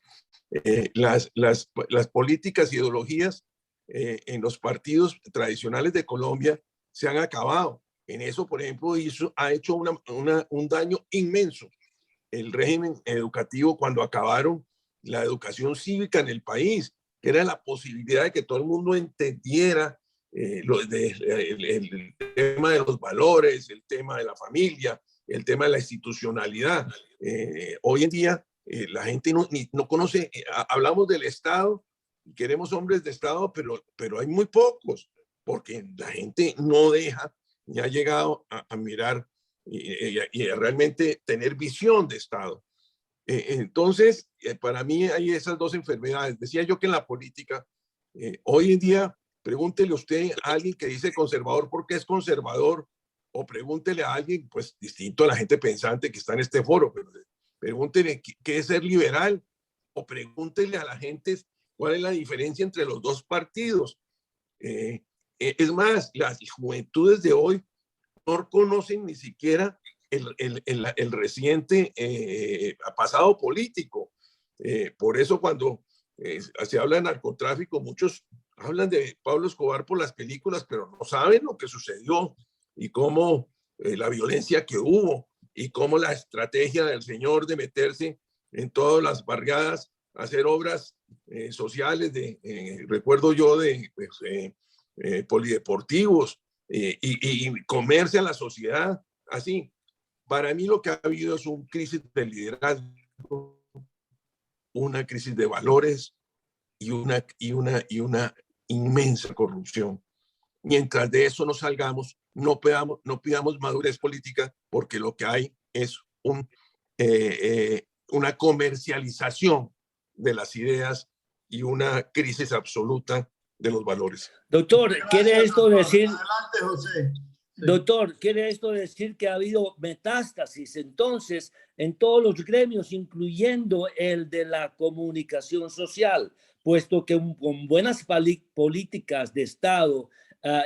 Las políticas y ideologías en los partidos tradicionales de Colombia se han acabado. En eso, por ejemplo, ha hecho un daño inmenso el régimen educativo cuando acabaron la educación cívica en el país, que era la posibilidad de que todo el mundo entendiera el tema de los valores, el tema de la familia, el tema de la institucionalidad. Hoy en día La gente no conoce, hablamos del Estado, queremos hombres de Estado, pero hay muy pocos, porque la gente no deja, ni ha llegado a mirar y a realmente tener visión de Estado. Entonces, para mí hay esas dos enfermedades. Decía yo que en la política, hoy en día, pregúntele usted a alguien que dice conservador porque es conservador, o pregúntele a alguien, pues distinto a la gente pensante que está en este foro, pero pregúntele qué es ser liberal, o pregúntele a la gente cuál es la diferencia entre los dos partidos. Es más, las juventudes de hoy no conocen ni siquiera el reciente pasado político. Por eso cuando se habla de narcotráfico, muchos hablan de Pablo Escobar por las películas, pero no saben lo que sucedió y cómo la violencia que hubo y cómo la estrategia del señor de meterse en todas las barriadas, hacer obras sociales, recuerdo yo, de polideportivos y comerse a la sociedad así. Para mí lo que ha habido es una crisis de liderazgo, una crisis de valores y una inmensa corrupción. Mientras de eso no salgamos, no pidamos madurez política, porque lo que hay es una comercialización de las ideas y una crisis absoluta de los valores. Doctor, ¿quiere esto decir? Adelante, José. Sí. Doctor, ¿quiere esto decir que ha habido metástasis entonces en todos los gremios, incluyendo el de la comunicación social, puesto que con buenas políticas de Estado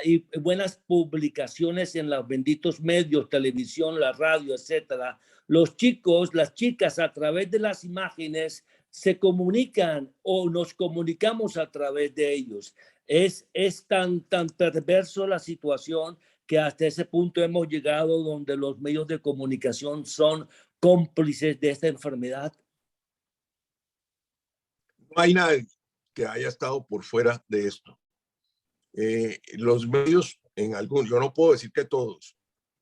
y buenas publicaciones en los benditos medios, televisión, la radio, etcétera, los chicos, las chicas a través de las imágenes se comunican o nos comunicamos a través de ellos? Es tan perverso la situación que hasta ese punto hemos llegado donde los medios de comunicación son cómplices de esta enfermedad. No hay nadie que haya estado por fuera de esto. Los medios, yo no puedo decir que todos,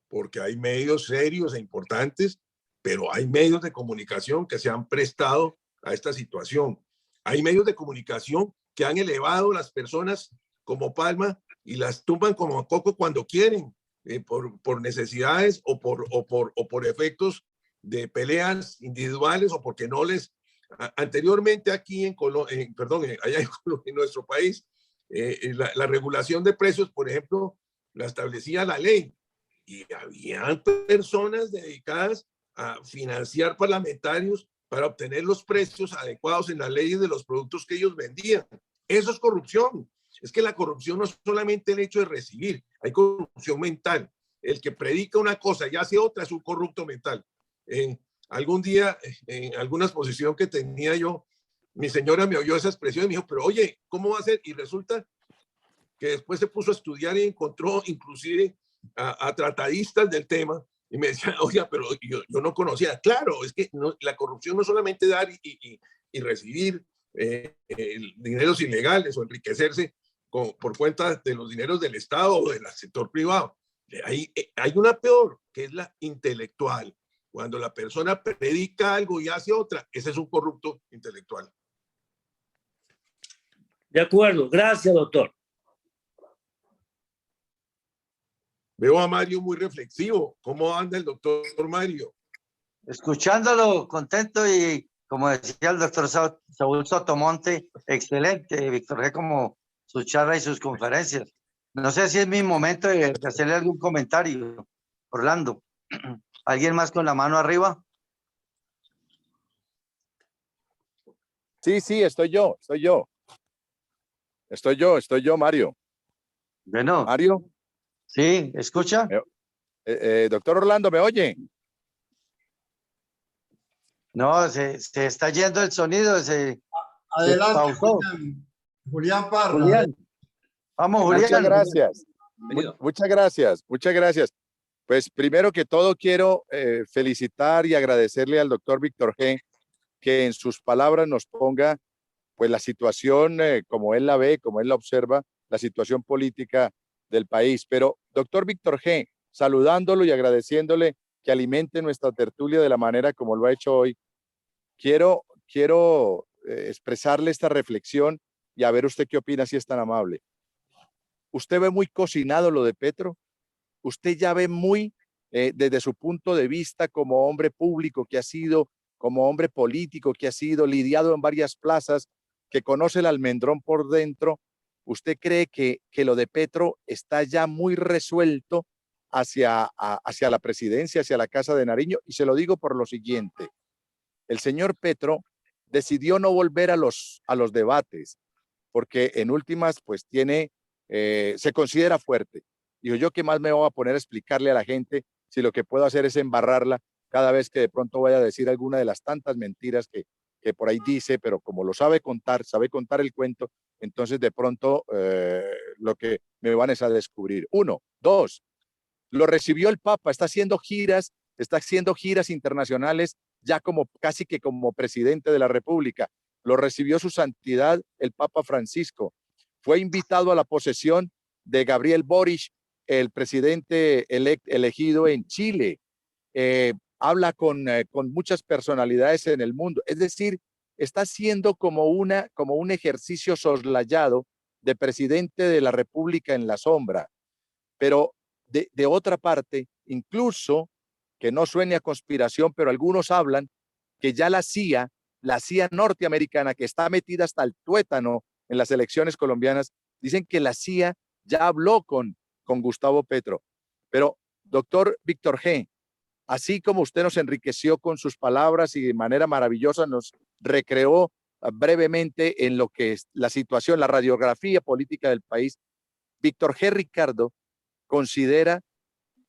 porque hay medios serios e importantes, pero hay medios de comunicación que se han prestado a esta situación. Hay medios de comunicación que han elevado a las personas como palma y las tumban como coco cuando quieren, por necesidades o por efectos de peleas individuales, o porque no les... Anteriormente aquí allá en nuestro país, la regulación de precios, por ejemplo, la establecía la ley, y había personas dedicadas a financiar parlamentarios para obtener los precios adecuados en las leyes de los productos que ellos vendían. Eso es corrupción. Es que la corrupción no es solamente el hecho de recibir, hay corrupción mental. El que predica una cosa y hace otra es un corrupto mental. Algún día, en alguna exposición que tenía yo, mi señora me oyó esa expresión y me dijo, pero oye, ¿cómo va a ser? Y resulta que después se puso a estudiar y encontró inclusive a tratadistas del tema, y me decía, oiga, pero yo no conocía. Claro, es que la corrupción no es solamente dar y recibir dineros ilegales o enriquecerse por cuenta de los dineros del Estado o del sector privado. Hay una peor, que es la intelectual. Cuando la persona predica algo y hace otra, ese es un corrupto intelectual. De acuerdo, gracias, doctor. Veo a Mario muy reflexivo. ¿Cómo anda el doctor Mario? Escuchándolo, contento, y como decía el doctor Saúl Sotomonte, excelente, Víctor G., como sus charlas y sus conferencias. No sé si es mi momento de hacerle algún comentario, Orlando. ¿Alguien más con la mano arriba? Sí, estoy yo, Mario. Bueno. Mario. Sí, ¿escucha? Doctor Orlando, ¿me oye? No, se está yendo el sonido. Adelante, Julián Parra. Julián. Vamos, Julián. Muchas gracias. Muchas gracias. Pues primero que todo quiero felicitar y agradecerle al doctor Víctor G., que en sus palabras nos ponga pues la situación como él la ve, como él la observa, la situación política del país. Pero doctor Víctor G., saludándolo y agradeciéndole que alimente nuestra tertulia de la manera como lo ha hecho hoy, quiero expresarle esta reflexión y a ver usted qué opina, si es tan amable. ¿Usted ve muy cocinado lo de Petro? ¿Usted ya ve muy, desde su punto de vista como hombre público que ha sido, como hombre político que ha sido, lidiado en varias plazas, que conoce el almendrón por dentro, usted cree que lo de Petro está ya muy resuelto hacia la presidencia, hacia la Casa de Nariño? Y se lo digo por lo siguiente. El señor Petro decidió no volver a los debates, porque en últimas, pues se considera fuerte. Digo, yo qué más me voy a poner a explicarle a la gente si lo que puedo hacer es embarrarla cada vez que de pronto vaya a decir alguna de las tantas mentiras que por ahí dice, pero como lo sabe contar el cuento, entonces de pronto lo que me van es a descubrir. 1, 2, lo recibió el Papa, está haciendo giras internacionales ya casi que como presidente de la República. Lo recibió su santidad el Papa Francisco. Fue invitado a la posesión de Gabriel Boric, el presidente elegido en Chile. Habla con muchas personalidades en el mundo. Es decir, está haciendo como un ejercicio soslayado de presidente de la República en la sombra. Pero de otra parte, incluso, que no suene a conspiración, pero algunos hablan que ya la CIA norteamericana, que está metida hasta el tuétano en las elecciones colombianas, dicen que la CIA ya habló con Gustavo Petro. Pero, doctor Víctor G., así como usted nos enriqueció con sus palabras y de manera maravillosa nos recreó brevemente en lo que es la situación, la radiografía política del país, Víctor G. Ricardo considera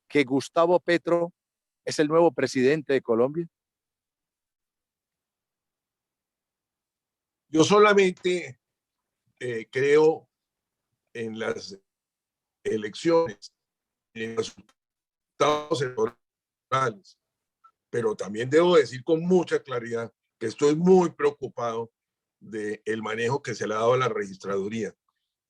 que Gustavo Petro es el nuevo presidente de Colombia. Yo solamente creo en las elecciones, en los resultados electorales, pero también debo decir con mucha claridad que estoy muy preocupado del manejo que se le ha dado a la registraduría.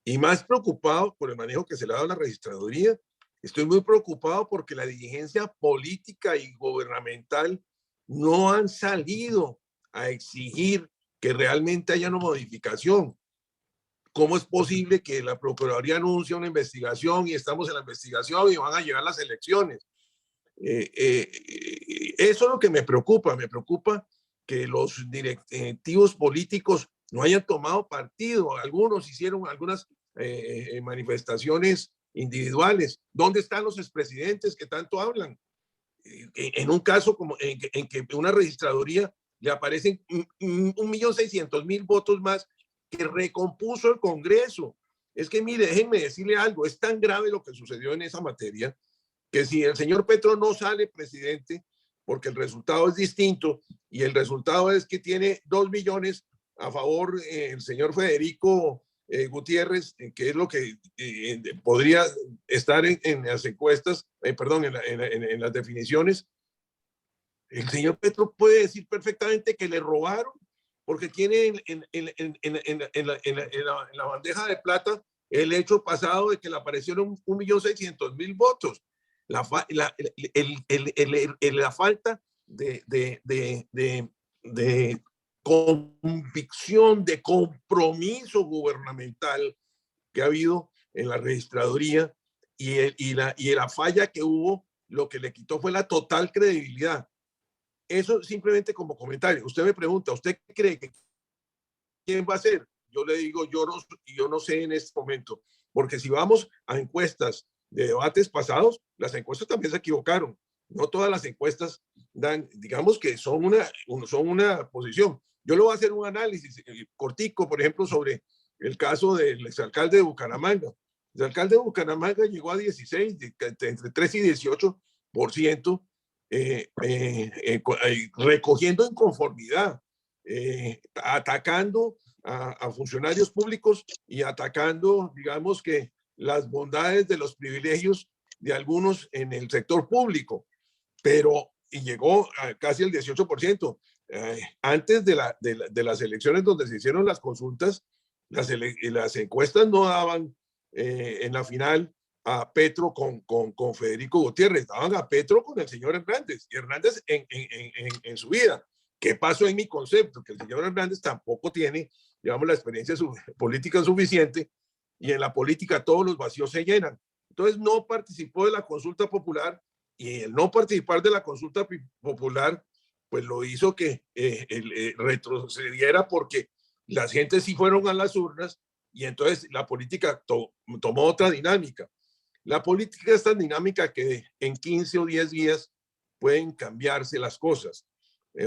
Y más preocupado por el manejo que se le ha dado a la registraduría, estoy muy preocupado porque la dirigencia política y gubernamental no han salido a exigir que realmente haya una modificación. ¿Cómo es posible que la Procuraduría anuncie una investigación y estamos en la investigación y van a llegar las elecciones? Eso es lo que me preocupa que los directivos políticos no hayan tomado partido. Algunos hicieron algunas manifestaciones individuales. ¿Dónde están los expresidentes que tanto hablan? En un caso como en que una registraduría le aparecen 1.600.000 votos más que recompuso el Congreso. Es que mire, déjenme decirle algo, es tan grave lo que sucedió en esa materia que si el señor Petro no sale presidente, porque el resultado es distinto, y el resultado es que tiene 2 millones a favor el señor Federico Gutiérrez, que es lo que podría estar en las encuestas, en las definiciones, el señor Petro puede decir perfectamente que le robaron, porque tiene en la bandeja de plata el hecho pasado de que le aparecieron 1.600.000 votos. La falta de convicción, de compromiso gubernamental que ha habido en la registraduría y la falla que hubo, lo que le quitó fue la total credibilidad. Eso simplemente como comentario. Usted me pregunta, ¿usted cree que quién va a ser? Yo le digo, yo no sé en este momento, porque si vamos a encuestas de debates pasados, las encuestas también se equivocaron. No todas las encuestas dan, digamos que son una posición. Yo le voy a hacer un análisis cortico, por ejemplo, sobre el caso del exalcalde de Bucaramanga. El alcalde de Bucaramanga llegó a 16, entre 3 y 18%, recogiendo inconformidad, atacando a funcionarios públicos y atacando, digamos que, las bondades de los privilegios de algunos en el sector público, y llegó a casi el 18%. Antes de las elecciones donde se hicieron las consultas, las encuestas no daban en la final a Petro con Federico Gutiérrez, daban a Petro con el señor Hernández, y Hernández en su vida, ¿Qué pasó en mi concepto? Que el señor Hernández tampoco tiene, digamos, la experiencia política suficiente, y en la política todos los vacíos se llenan. Entonces no participó de la consulta popular, y el no participar de la consulta popular pues lo hizo que retrocediera, porque las gentes sí fueron a las urnas, y entonces la política tomó otra dinámica. La política es tan dinámica que en 15 o 10 días pueden cambiarse las cosas,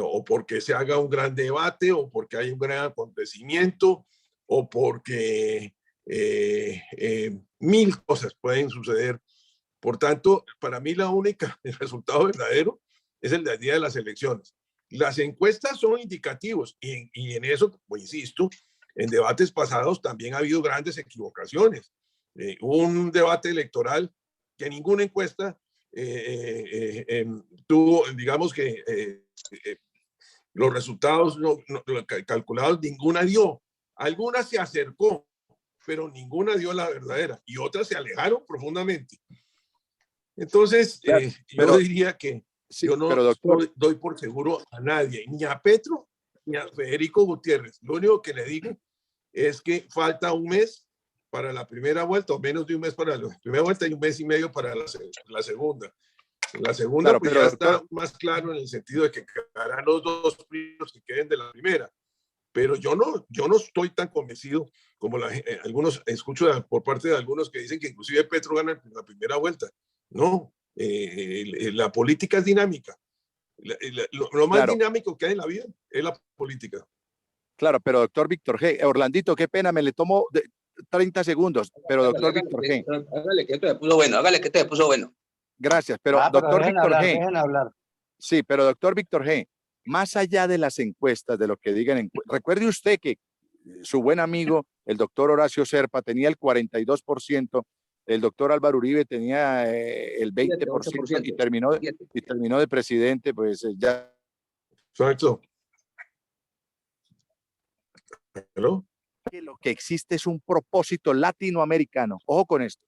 o porque se haga un gran debate, o porque hay un gran acontecimiento, o porque mil cosas pueden suceder. Por tanto, para mí el resultado verdadero es el del día de las elecciones. Las encuestas son indicativos, y en eso, pues, insisto, en debates pasados también ha habido grandes equivocaciones. Hubo un debate electoral que ninguna encuesta tuvo, digamos que los resultados calculados, ninguna dio. Alguna se acercó, pero ninguna dio la verdadera, y otras se alejaron profundamente. Entonces, yo diría que sí, yo no doy por seguro a nadie, ni a Petro, ni a Federico Gutiérrez. Lo único que le digo es que falta un mes para la primera vuelta, o menos de un mes para la primera vuelta, y un mes y medio para la segunda. La segunda, claro, pues ya está más claro, en el sentido de que quedarán los dos primeros que queden de la primera. Pero yo no estoy tan convencido como algunos, escucho por parte de algunos que dicen que inclusive Petro gana en la primera vuelta. No, la política es dinámica. Lo más dinámico que hay en la vida es la política. Claro, pero doctor Víctor G. Orlandito, qué pena, me le tomo 30 segundos, pero doctor Víctor G. Hágale que esto se puso bueno, hágale que esto se puso bueno. Gracias, pero doctor Víctor G. Dejen hablar. Sí, pero doctor Víctor G., más allá de las encuestas, de lo que digan, recuerde usted que su buen amigo, el doctor Horacio Serpa, tenía el 42%, el doctor Álvaro Uribe tenía el 20% y terminó de presidente, pues ya. Exacto. ¿Hello? Lo que existe es un propósito latinoamericano. Ojo con esto.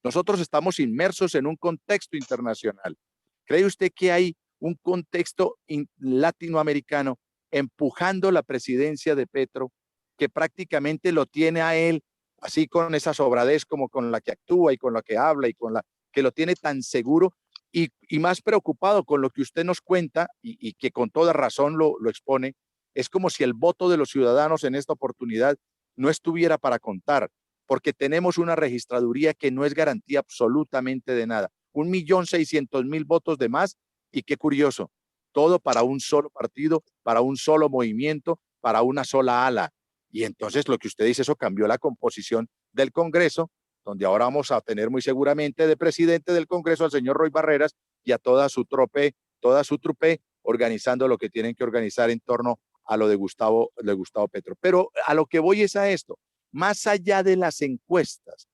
Nosotros estamos inmersos en un contexto internacional. ¿Cree usted que hay un contexto latinoamericano empujando la presidencia de Petro, que prácticamente lo tiene a él, así con esa sobradez como con la que actúa y con la que habla y con la que lo tiene tan seguro y más preocupado con lo que usted nos cuenta y que con toda razón lo expone? Es como si el voto de los ciudadanos en esta oportunidad no estuviera para contar, porque tenemos una registraduría que no es garantía absolutamente de nada. 1.600.000 votos de más, y qué curioso, todo para un solo partido, para un solo movimiento, para una sola ala. Y entonces lo que usted dice, eso cambió la composición del Congreso, donde ahora vamos a tener muy seguramente de presidente del Congreso al señor Roy Barreras y a toda su trupe organizando lo que tienen que organizar en torno a lo de Gustavo Petro. Pero a lo que voy es a esto, más allá de las encuestas,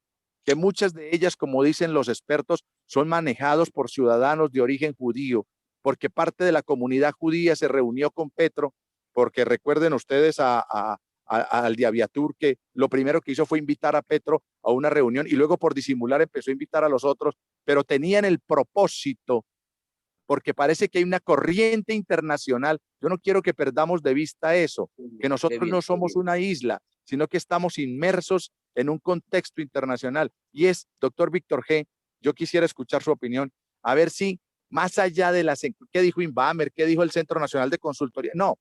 que muchas de ellas, como dicen los expertos, son manejados por ciudadanos de origen judío, porque parte de la comunidad judía se reunió con Petro, porque recuerden ustedes al Diabiatur, que lo primero que hizo fue invitar a Petro a una reunión y luego por disimular empezó a invitar a los otros, pero tenían el propósito, porque parece que hay una corriente internacional. Yo no quiero que perdamos de vista eso, que nosotros no somos una isla, sino que estamos inmersos en un contexto internacional. Y es, doctor Víctor G., yo quisiera escuchar su opinión, a ver si más allá de ¿qué dijo Inbamer? ¿Qué dijo el Centro Nacional de Consultoría? No,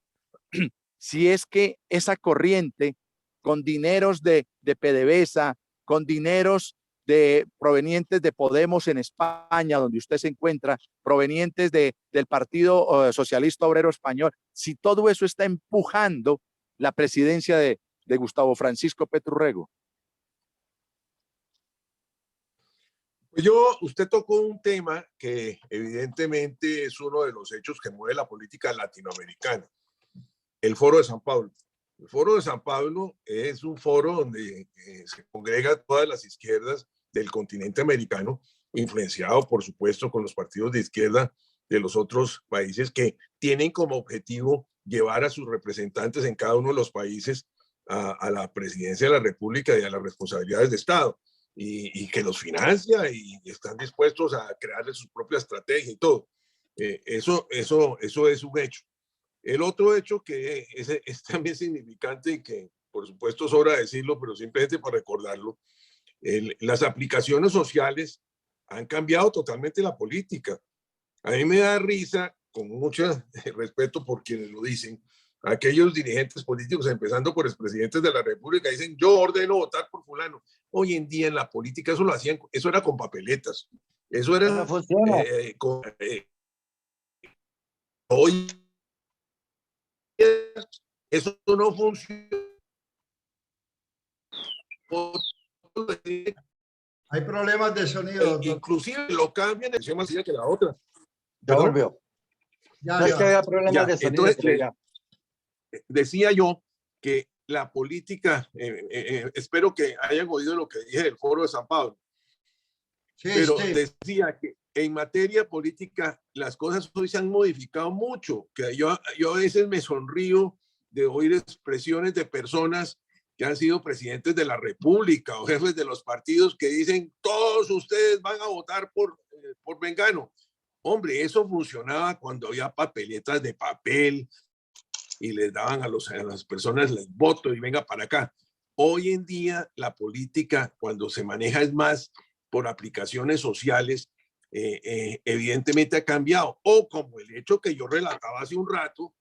si es que esa corriente con dineros de PDVSA, con dineros provenientes de Podemos en España, donde usted se encuentra, provenientes del Partido Socialista Obrero Español, si todo eso está empujando la presidencia de Gustavo Francisco Petro Rego. Pues usted tocó un tema que evidentemente es uno de los hechos que mueve la política latinoamericana, el Foro de San Pablo. El Foro de San Pablo es un foro donde se congrega todas las izquierdas del continente americano, influenciado, por supuesto, con los partidos de izquierda de los otros países que tienen como objetivo llevar a sus representantes en cada uno de los países a la presidencia de la República y a las responsabilidades de Estado, y que los financia y están dispuestos a crear su propia estrategia y todo. Eso es un hecho. El otro hecho que es también significante y que por supuesto sobra decirlo, pero simplemente para recordarlo, las aplicaciones sociales han cambiado totalmente la política. A mí me da risa, con mucho respeto por quienes lo dicen, aquellos dirigentes políticos, empezando por expresidentes de la República, dicen, yo ordeno votar por fulano. Hoy en día en la política eso lo hacían, eso era con papeletas. Eso era No funciona. Hoy eso no funciona. Hay problemas de sonido, doctor. Inclusive lo cambian de más que la otra. Ya volvió. Ya, No es ya. que había problemas Ya, de sonido. entonces, pero ya. decía yo que la política, espero que hayan oído lo que dije del Foro de San Pablo, Sí, pero sí. decía que en materia política las cosas hoy se han modificado mucho, que yo a veces me sonrío de oír expresiones de personas que han sido presidentes de la República o jefes de los partidos que dicen, todos ustedes van a votar por Mengano. Hombre, eso funcionaba cuando había papeletas de papel y les daban a las personas les voto y venga para acá. Hoy en día la política, cuando se maneja es más por aplicaciones sociales, evidentemente ha cambiado. O como el hecho que yo relataba hace un rato,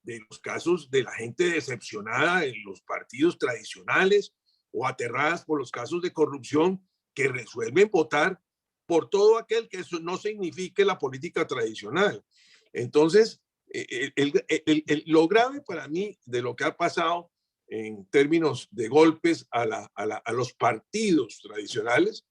de los casos de la gente decepcionada en los partidos tradicionales o aterradas por los casos de corrupción que resuelven votar por todo aquel que eso no signifique la política tradicional. Entonces, lo grave para mí de lo que ha pasado en términos de golpes a los partidos tradicionales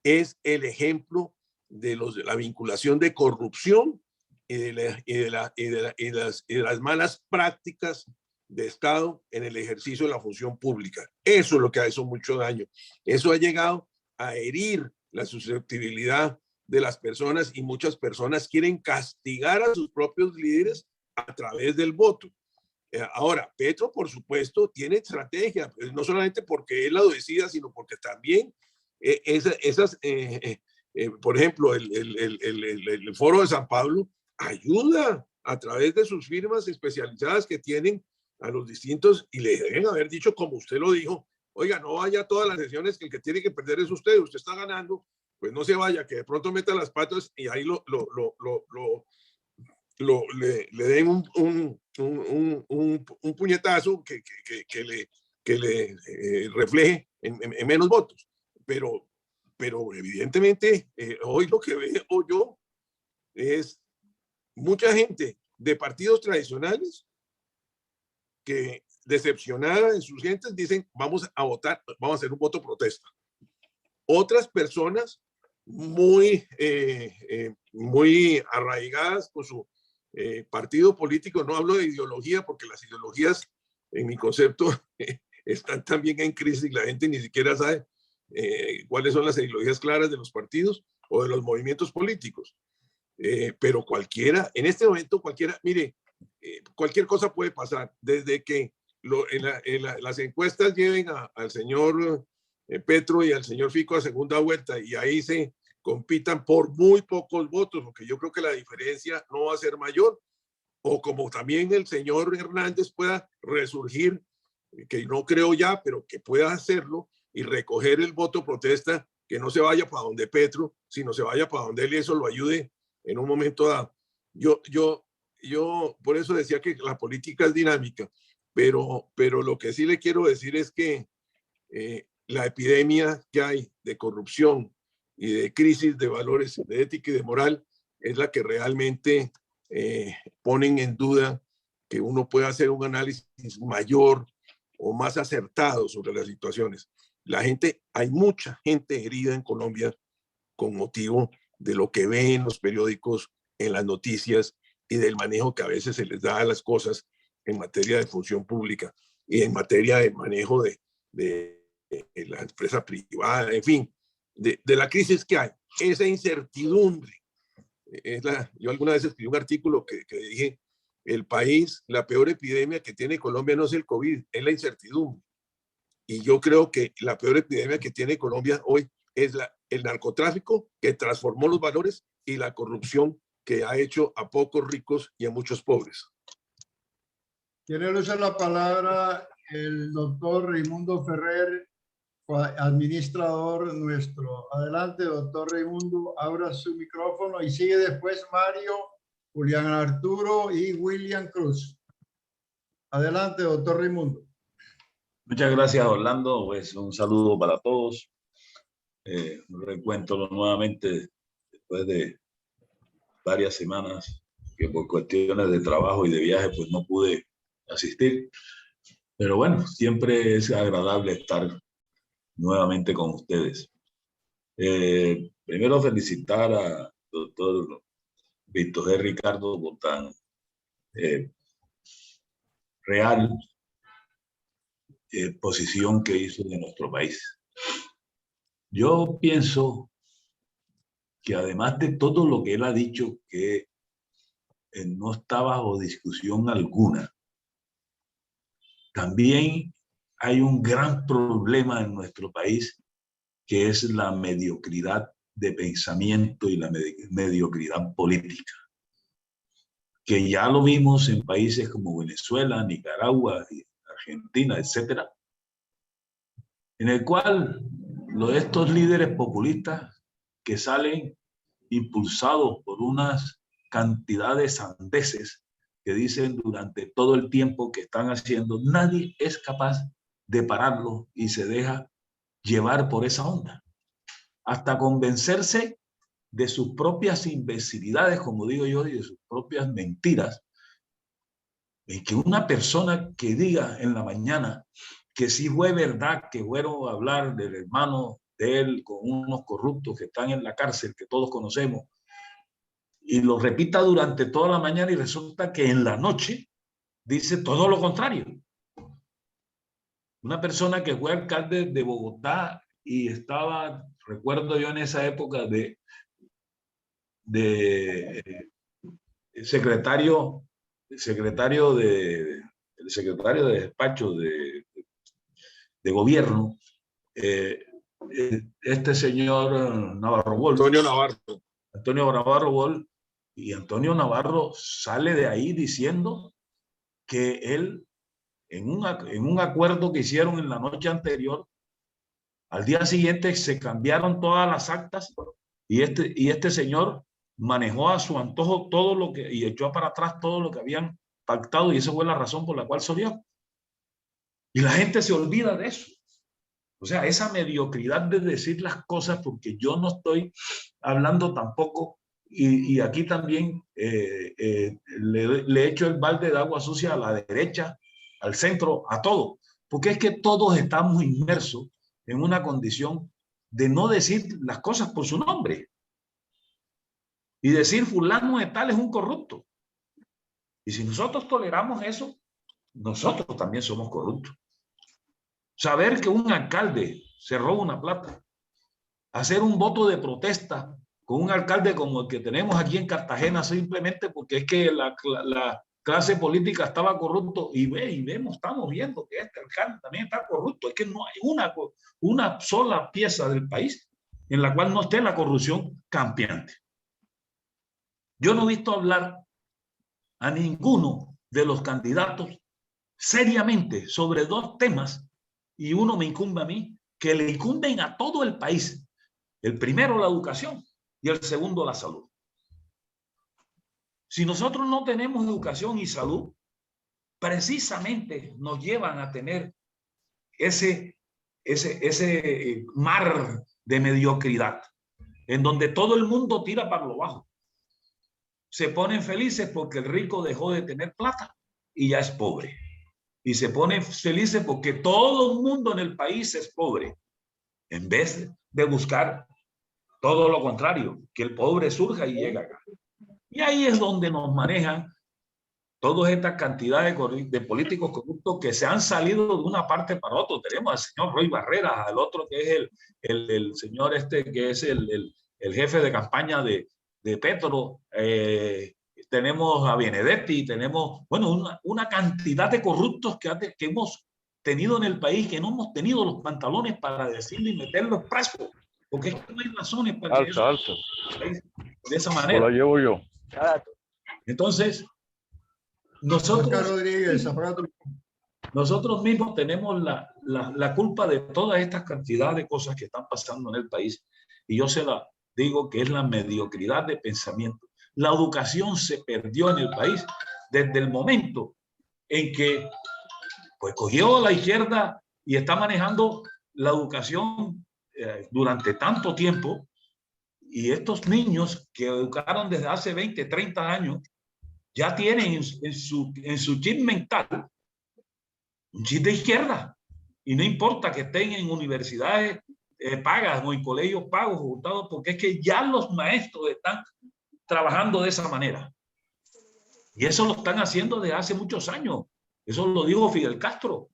es el ejemplo de la vinculación de corrupción y de las malas prácticas de Estado en el ejercicio de la función pública. Eso es lo que ha hecho mucho daño. Eso ha llegado a herir la susceptibilidad de las personas y muchas personas quieren castigar a sus propios líderes a través del voto. Ahora, Petro, por supuesto, tiene estrategia, no solamente porque él lo decida, sino porque también por ejemplo, el Foro de San Pablo ayuda a través de sus firmas especializadas que tienen a los distintos y le deben haber dicho, como usted lo dijo, oiga, no vaya a todas las sesiones que el que tiene que perder es usted está ganando, pues no se vaya, que de pronto meta las patas y ahí le den un puñetazo que le refleje en menos votos. Pero evidentemente hoy lo que veo yo es mucha gente de partidos tradicionales que decepcionada en sus gentes dicen vamos a votar, vamos a hacer un voto protesta. Otras personas muy arraigadas con su partido político, no hablo de ideología porque las ideologías en mi concepto están también en crisis y la gente ni siquiera sabe cuáles son las ideologías claras de los partidos o de los movimientos políticos. Pero cualquiera, en este momento cualquiera, mire, cualquier cosa puede pasar, desde que las encuestas lleven al señor Petro y al señor Fico a segunda vuelta y ahí se compitan por muy pocos votos, porque yo creo que la diferencia no va a ser mayor, o como también el señor Hernández pueda resurgir, que no creo ya, pero que pueda hacerlo y recoger el voto protesta, que no se vaya para donde Petro, sino se vaya para donde él y eso lo ayude en un momento dado. Yo por eso decía que la política es dinámica, pero lo que sí le quiero decir es que la epidemia que hay de corrupción y de crisis de valores, de ética y de moral, es la que realmente ponen en duda que uno pueda hacer un análisis mayor o más acertado sobre las situaciones. Hay mucha gente herida en Colombia con motivo de lo que ve en los periódicos, en las noticias y del manejo que a veces se les da a las cosas en materia de función pública y en materia de manejo de la empresa privada, en fin, de la crisis que hay, esa incertidumbre. Yo alguna vez escribí un artículo que dije, el país, la peor epidemia que tiene Colombia no es el COVID, es la incertidumbre. Y yo creo que la peor epidemia que tiene Colombia hoy es el narcotráfico, que transformó los valores, y la corrupción, que ha hecho a pocos ricos y a muchos pobres. Tiene el uso de la palabra el doctor Raimundo Ferrer, administrador nuestro. Adelante, doctor Raimundo, abra su micrófono y sigue después Mario, Julián Arturo y William Cruz. Adelante, doctor Raimundo. Muchas gracias, Orlando. Pues un saludo para todos. Un reencuentro nuevamente después de varias semanas que por cuestiones de trabajo y de viaje pues no pude asistir. Pero bueno, siempre es agradable estar nuevamente con ustedes. Primero felicitar a doctor Víctor G. Ricardo por tan real posición que hizo de nuestro país. Yo pienso que además de todo lo que él ha dicho, que no está bajo discusión alguna, también hay un gran problema en nuestro país, que es la mediocridad de pensamiento y la mediocridad política, que ya lo vimos en países como Venezuela, Nicaragua, Argentina, etcétera, en el cual estos líderes populistas que salen impulsados por unas cantidades de sandeces que dicen durante todo el tiempo que están haciendo, nadie es capaz de pararlo y se deja llevar por esa onda, hasta convencerse de sus propias imbecilidades, como digo yo, y de sus propias mentiras, y que una persona que diga en la mañana que sí fue verdad que fueron a hablar del hermano de él con unos corruptos que están en la cárcel, que todos conocemos, y lo repita durante toda la mañana y resulta que en la noche dice todo lo contrario. Una persona que fue alcalde de Bogotá y estaba, recuerdo yo en esa época, de secretario de despacho de gobierno, este señor Navarro Wolf, Antonio Navarro Wolf, y Antonio Navarro sale de ahí diciendo que él, en un acuerdo que hicieron en la noche anterior, al día siguiente se cambiaron todas las actas y este señor manejó a su antojo todo lo que, y echó para atrás todo lo que habían pactado, y esa fue la razón por la cual salió. Y la gente se olvida de eso. O sea, esa mediocridad de decir las cosas, porque yo no estoy hablando tampoco, y aquí también le echo el balde de agua sucia a la derecha, al centro, a todo, porque es que todos estamos inmersos en una condición de no decir las cosas por su nombre y decir fulano de tal es un corrupto. Y si nosotros toleramos eso, nosotros también somos corruptos. Saber que un alcalde se roba una plata, hacer un voto de protesta con un alcalde como el que tenemos aquí en Cartagena simplemente porque es que la clase política estaba corrupto, y estamos viendo que este alcalde también está corrupto. Es que no hay una sola pieza del país en la cual no esté la corrupción campeante. Yo no he visto hablar a ninguno de los candidatos seriamente sobre dos temas, y uno me incumbe a mí, que le incumben a todo el país. El primero, la educación, y el segundo, la salud. Si nosotros no tenemos educación y salud, precisamente nos llevan a tener ese mar de mediocridad, en donde todo el mundo tira para lo bajo. Se ponen felices porque el rico dejó de tener plata y ya es pobre. Y se ponen felices porque todo el mundo en el país es pobre, en vez de buscar todo lo contrario, que el pobre surja y llegue acá. Y ahí es donde nos manejan todas estas cantidades de políticos corruptos que se han salido de una parte para otra. Tenemos al señor Roy Barreras, al otro que es el señor que es el jefe de campaña de Petro, tenemos a Benedetti, tenemos, bueno, una cantidad de corruptos que hemos tenido en el país, que no hemos tenido los pantalones para decirle y meterlos presos, porque es que no hay razones para que eso de esa manera. Lo llevo yo. Entonces, nosotros, Rodríguez, apaga tu... nosotros mismos tenemos la culpa de toda esta cantidad de cosas que están pasando en el país. Y yo se la digo que es la mediocridad de pensamiento. La educación se perdió en el país desde el momento en que pues cogió la izquierda y está manejando la educación durante tanto tiempo, y estos niños que educaron desde hace 20, 30 años ya tienen en su chip mental un chip de izquierda, y no importa que estén en universidades pagas o en colegios pagos o votados, porque es que ya los maestros están trabajando de esa manera, y eso lo están haciendo desde hace muchos años. Eso lo dijo Fidel Castro,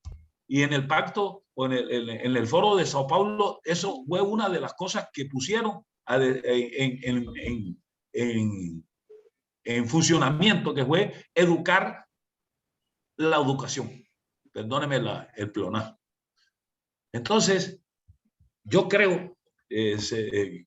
y en el pacto o en el foro de Sao Paulo, eso fue una de las cosas que pusieron en funcionamiento, que fue educar la educación. Perdóneme el pleonasmo. Entonces, yo creo que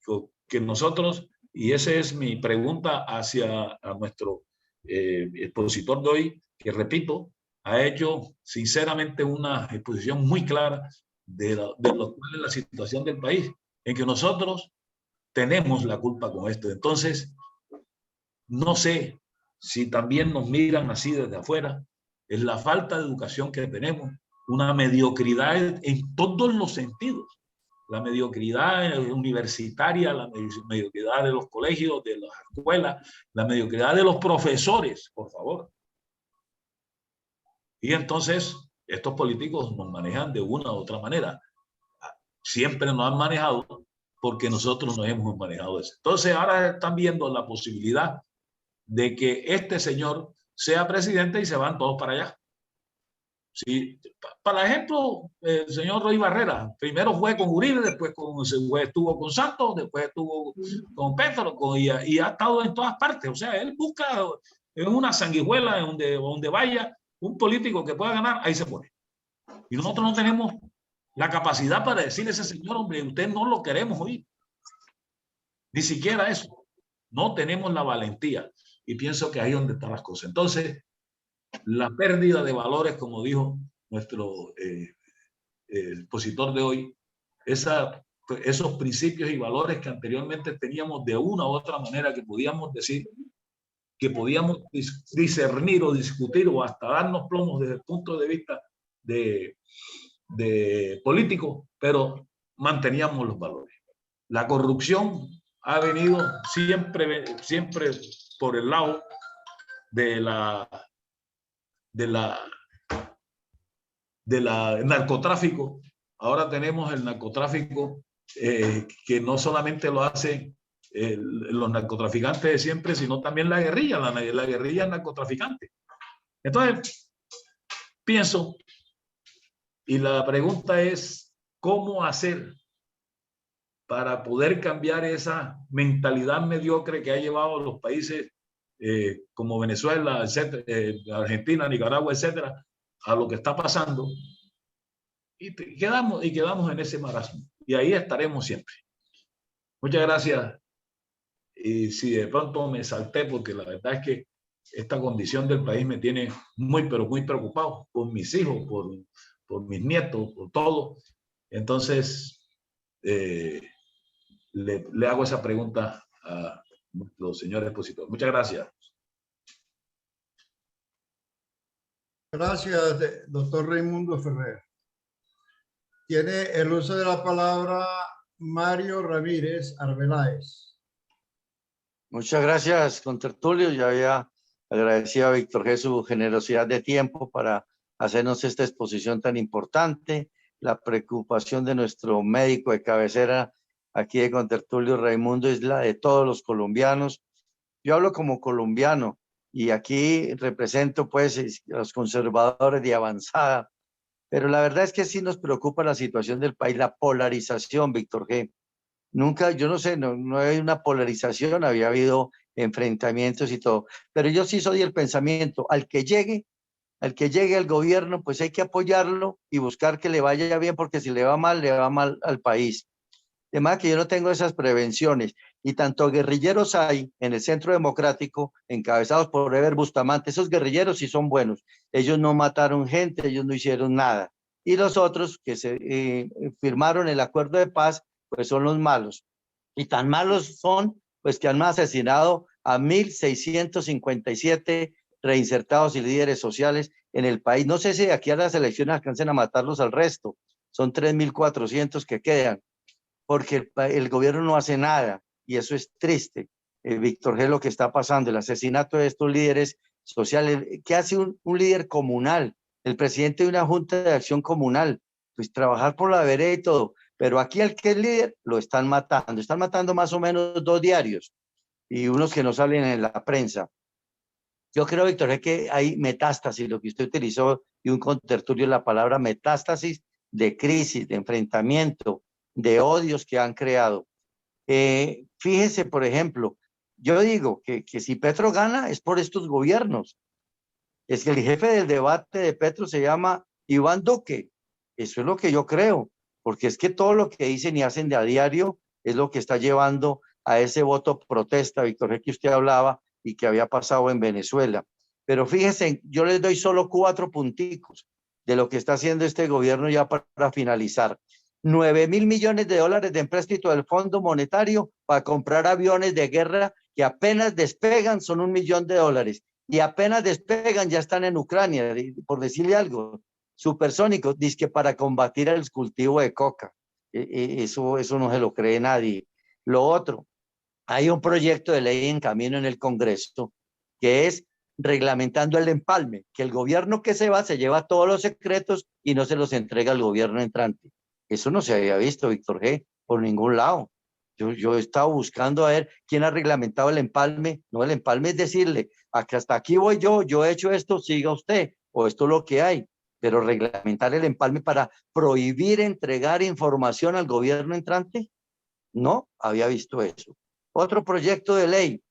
nosotros, y esa es mi pregunta hacia nuestro expositor de hoy, que repito, ha hecho sinceramente una exposición muy clara de lo cual es la situación del país, en que nosotros tenemos la culpa con esto. Entonces, no sé si también nos miran así desde afuera. Es la falta de educación que tenemos, una mediocridad en todos los sentidos. La mediocridad universitaria, la mediocridad de los colegios, de las escuelas, la mediocridad de los profesores, por favor. Y entonces, estos políticos nos manejan de una u otra manera. Siempre nos han manejado porque nosotros nos hemos manejado eso. Entonces, ahora están viendo la posibilidad de que este señor sea presidente y se van todos para allá. Sí, para ejemplo, el señor Roy Barrera, primero fue con Uribe, después estuvo con Santos, después estuvo con Petro, y ha estado en todas partes. O sea, él busca en una sanguijuela donde vaya un político que pueda ganar, ahí se pone. Y nosotros no tenemos la capacidad para decirle a ese señor, hombre, usted no lo queremos oír. Ni siquiera eso. No tenemos la valentía. Y pienso que ahí es donde están las cosas. Entonces, la pérdida de valores, como dijo nuestro expositor de hoy, esos principios y valores que anteriormente teníamos de una u otra manera, que podíamos decir, que podíamos discernir o discutir o hasta darnos plomos desde el punto de vista de político, pero manteníamos los valores. La corrupción ha venido siempre por el lado del narcotráfico. Ahora tenemos el narcotráfico que no solamente lo hacen los narcotraficantes de siempre, sino también la guerrilla. La guerrilla es narcotraficante. Entonces, pienso, y la pregunta es, ¿cómo hacer para poder cambiar esa mentalidad mediocre que ha llevado a los países como Venezuela, etcétera, Argentina, Nicaragua, etcétera, a lo que está pasando? Y quedamos en ese marasmo. Y ahí estaremos siempre. Muchas gracias. Y si de pronto me salté, porque la verdad es que esta condición del país me tiene muy, pero muy preocupado por mis hijos, por mis nietos, por todo. Entonces, le hago esa pregunta a los señores expositores. Muchas gracias. Gracias, doctor Raimundo Ferrer. Tiene el uso de la palabra Mario Ramírez Arbeláez. Muchas gracias, contertulio. Ya había agradecido a Víctor G. su generosidad de tiempo para hacernos esta exposición tan importante. La preocupación de nuestro médico de cabecera aquí de contertulio, Raimundo, es la de todos los colombianos. Yo hablo como colombiano y aquí represento pues a los conservadores de avanzada, pero la verdad es que sí nos preocupa la situación del país, la polarización, Víctor G. Nunca, yo no sé, no hay una polarización, había habido enfrentamientos y todo, pero yo sí soy el pensamiento, al que llegue al gobierno, pues hay que apoyarlo y buscar que le vaya bien, porque si le va mal al país. De más que yo no tengo esas prevenciones. Y tanto guerrilleros hay en el Centro Democrático, encabezados por Eber Bustamante. Esos guerrilleros sí son buenos. Ellos no mataron gente, ellos no hicieron nada. Y los otros que se firmaron el acuerdo de paz, pues son los malos. Y tan malos son, pues que han asesinado a 1.657 reinsertados y líderes sociales en el país. No sé si de aquí a las elecciones alcancen a matarlos al resto. Son 3.400 que quedan, porque el gobierno no hace nada, y eso es triste. Víctor G., lo que está pasando, el asesinato de estos líderes sociales. ¿Qué hace un líder comunal? El presidente de una junta de acción comunal, pues trabajar por la vereda y todo, pero aquí al que es líder lo están matando más o menos 2 diarios, y unos que no salen en la prensa. Yo creo, Víctor G., que hay metástasis, lo que usted utilizó, y un contertulio, la palabra metástasis, de crisis, de enfrentamiento, de odios que han creado. Fíjese, por ejemplo, yo digo que si Petro gana es por estos gobiernos. Es que el jefe del debate de Petro se llama Iván Duque. Eso es lo que yo creo, porque es que todo lo que dicen y hacen de a diario es lo que está llevando a ese voto protesta, Víctor G., que usted hablaba y que había pasado en Venezuela. Pero fíjense, yo les doy solo 4 punticos de lo que está haciendo este gobierno ya para finalizar. 9.000 millones de dólares de empréstito del Fondo Monetario para comprar aviones de guerra que apenas despegan, son $1 millón, y apenas despegan ya están en Ucrania, por decirle algo, supersónicos, dizque para combatir el cultivo de coca. Eso no se lo cree nadie. Lo otro, hay un proyecto de ley en camino en el Congreso que es reglamentando el empalme, que el gobierno que se va se lleva todos los secretos y no se los entrega al gobierno entrante. Eso no se había visto, Víctor G., por ningún lado. Yo he estado buscando a ver quién ha reglamentado el empalme. No, el empalme es decirle, hasta aquí voy yo he hecho esto, siga usted, o esto es lo que hay. Pero reglamentar el empalme para prohibir entregar información al gobierno entrante, no había visto eso. Otro proyecto de ley,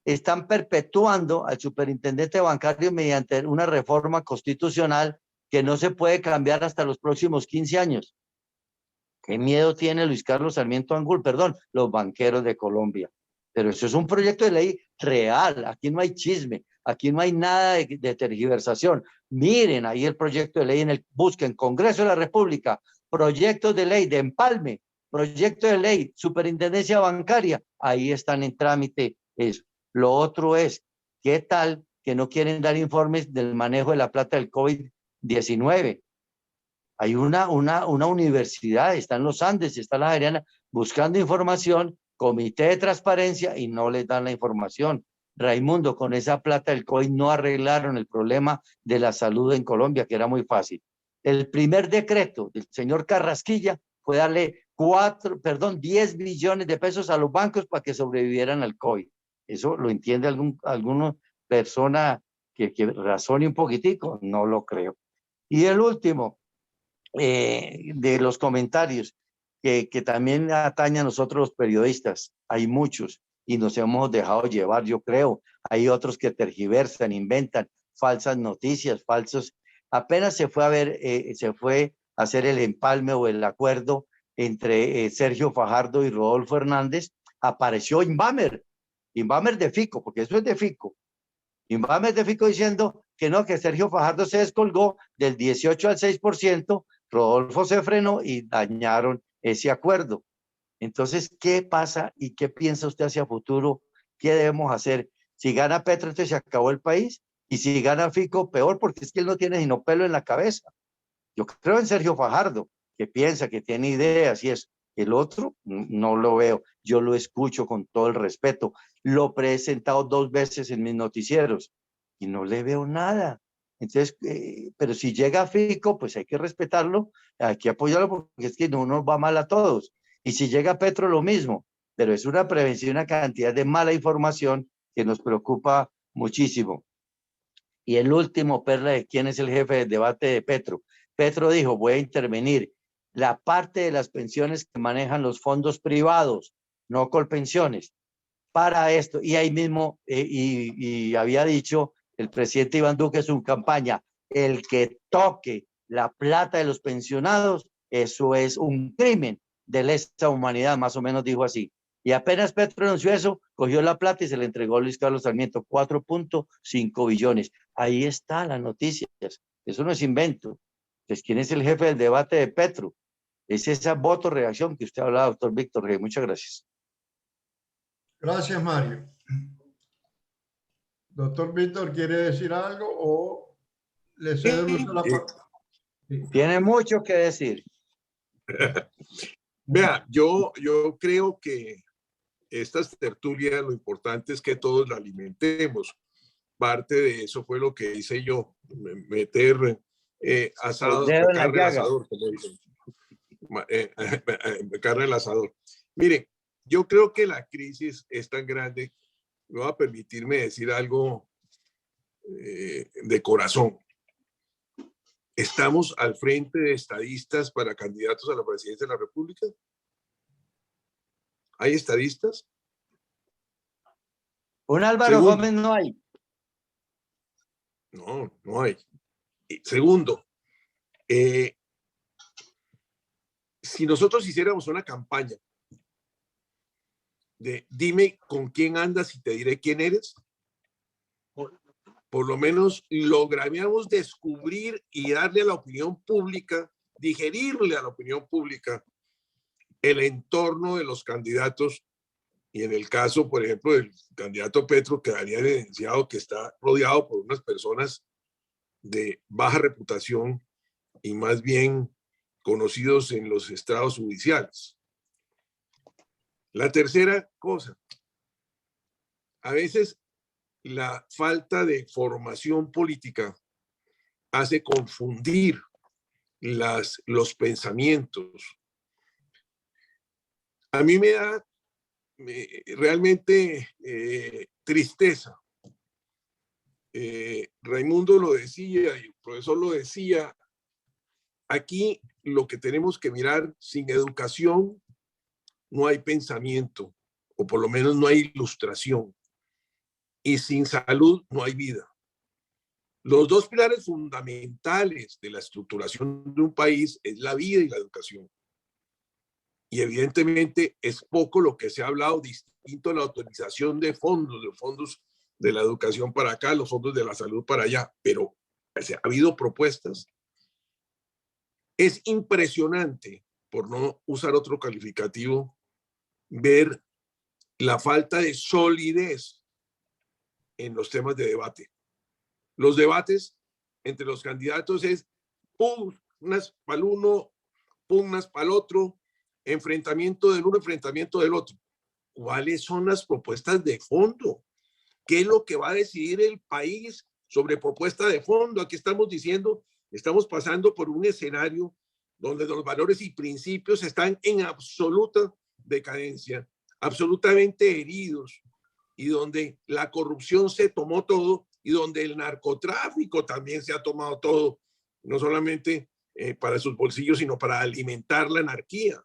están perpetuando al superintendente bancario mediante una reforma constitucional que no se puede cambiar hasta los próximos 15 años. ¿Qué miedo tiene Luis Carlos Sarmiento Angulo? Perdón, los banqueros de Colombia. Pero eso es un proyecto de ley real. Aquí no hay chisme, aquí no hay nada de tergiversación. Miren ahí el proyecto de ley, busquen Congreso de la República, proyectos de ley de empalme, proyecto de ley, superintendencia bancaria, ahí están en trámite eso. Lo otro es, ¿qué tal que no quieren dar informes del manejo de la plata del COVID-19? Hay una universidad, está en los Andes, está en la Javeriana, buscando información, comité de transparencia, y no les dan la información. Raimundo, con esa plata del COVID no arreglaron el problema de la salud en Colombia, que era muy fácil. El primer decreto del señor Carrasquilla fue darle 10 billones de pesos a los bancos para que sobrevivieran al COVID. ¿Eso lo entiende alguna persona que razone un poquitico? No lo creo. Y el último, de los comentarios que también atañen a nosotros los periodistas. Hay muchos y nos hemos dejado llevar, yo creo. Hay otros que tergiversan, inventan falsas noticias, falsos. Apenas se fue a hacer el empalme o el acuerdo entre Sergio Fajardo y Rodolfo Hernández, apareció Inbamer de Fico, porque eso es de Fico. Inbamer de Fico diciendo que no, que Sergio Fajardo se descolgó del 18 al 6%, Rodolfo se frenó y dañaron ese acuerdo. Entonces, ¿qué pasa y qué piensa usted hacia futuro? ¿Qué debemos hacer? Si gana Petro, entonces se acabó el país, y si gana Fico, peor, porque es que él no tiene sino pelo en la cabeza. Yo creo en Sergio Fajardo, que piensa, que tiene ideas y eso. El otro no lo veo, yo lo escucho con todo el respeto. Lo he presentado 2 veces en mis noticieros y no le veo nada. Entonces, pero si llega Fico, pues hay que respetarlo, hay que apoyarlo, porque es que no nos va mal a todos. Y si llega Petro, lo mismo. Pero es una prevención, una cantidad de mala información que nos preocupa muchísimo. Y el último, Perla, de quién es el jefe del debate de Petro. Petro dijo, voy a intervenir la parte de las pensiones que manejan los fondos privados, no Colpensiones, para esto. Y ahí mismo, y había dicho el presidente Iván Duque en su campaña, el que toque la plata de los pensionados, eso es un crimen. de lesa humanidad, más o menos dijo así. Y apenas Petro anunció eso, cogió la plata y se le entregó a Luis Carlos Sarmiento, 4.5 billones. Ahí está las noticias. Eso no es invento. Entonces, ¿quién es el jefe del debate de Petro? Es esa voto-reacción que usted hablaba, doctor Víctor G. Muchas gracias. Gracias, Mario. Doctor Víctor, ¿quiere decir algo o le cedo el uso de la palabra? Tiene mucho que decir. Vea, yo creo que estas tertulias, lo importante es que todos la alimentemos. Parte de eso fue lo que hice yo, meter asado, carne al asador, como dicen. Carne al asador. Mire, yo creo que la crisis es tan grande, me va a permitirme decir algo de corazón. ¿Estamos al frente de estadistas para candidatos a la presidencia de la República? ¿Hay estadistas? Un Álvaro Gómez no hay. No, no hay. Segundo, si nosotros hiciéramos una campaña de dime con quién andas y te diré quién eres, por lo menos lograríamos descubrir y darle a la opinión pública, digerirle a la opinión pública el entorno de los candidatos, y en el caso, por ejemplo, del candidato Petro, quedaría evidenciado que está rodeado por unas personas de baja reputación y más bien conocidos en los estrados judiciales. La tercera cosa, a veces la falta de formación política hace confundir los pensamientos. A mí me da realmente tristeza. Raimundo lo decía y el profesor lo decía, aquí lo que tenemos que mirar, sin educación no hay pensamiento, o por lo menos no hay ilustración, y sin salud no hay vida. Los dos pilares fundamentales de la estructuración de un país es la vida y la educación. Y evidentemente es poco lo que se ha hablado, distinto a la autorización de fondos de la educación para acá, los fondos de la salud para allá, pero ha habido propuestas. Es impresionante, por no usar otro calificativo, ver la falta de solidez en los temas de debate. Los debates entre los candidatos es pugnas para el uno, pugnas para el otro, enfrentamiento del uno, enfrentamiento del otro. ¿Cuáles son las propuestas de fondo? ¿Qué es lo que va a decidir el país sobre propuesta de fondo? Aquí estamos diciendo, estamos pasando por un escenario donde los valores y principios están en absoluta decadencia, absolutamente heridos, y donde la corrupción se tomó todo, y donde el narcotráfico también se ha tomado todo, no solamente para sus bolsillos, sino para alimentar la anarquía,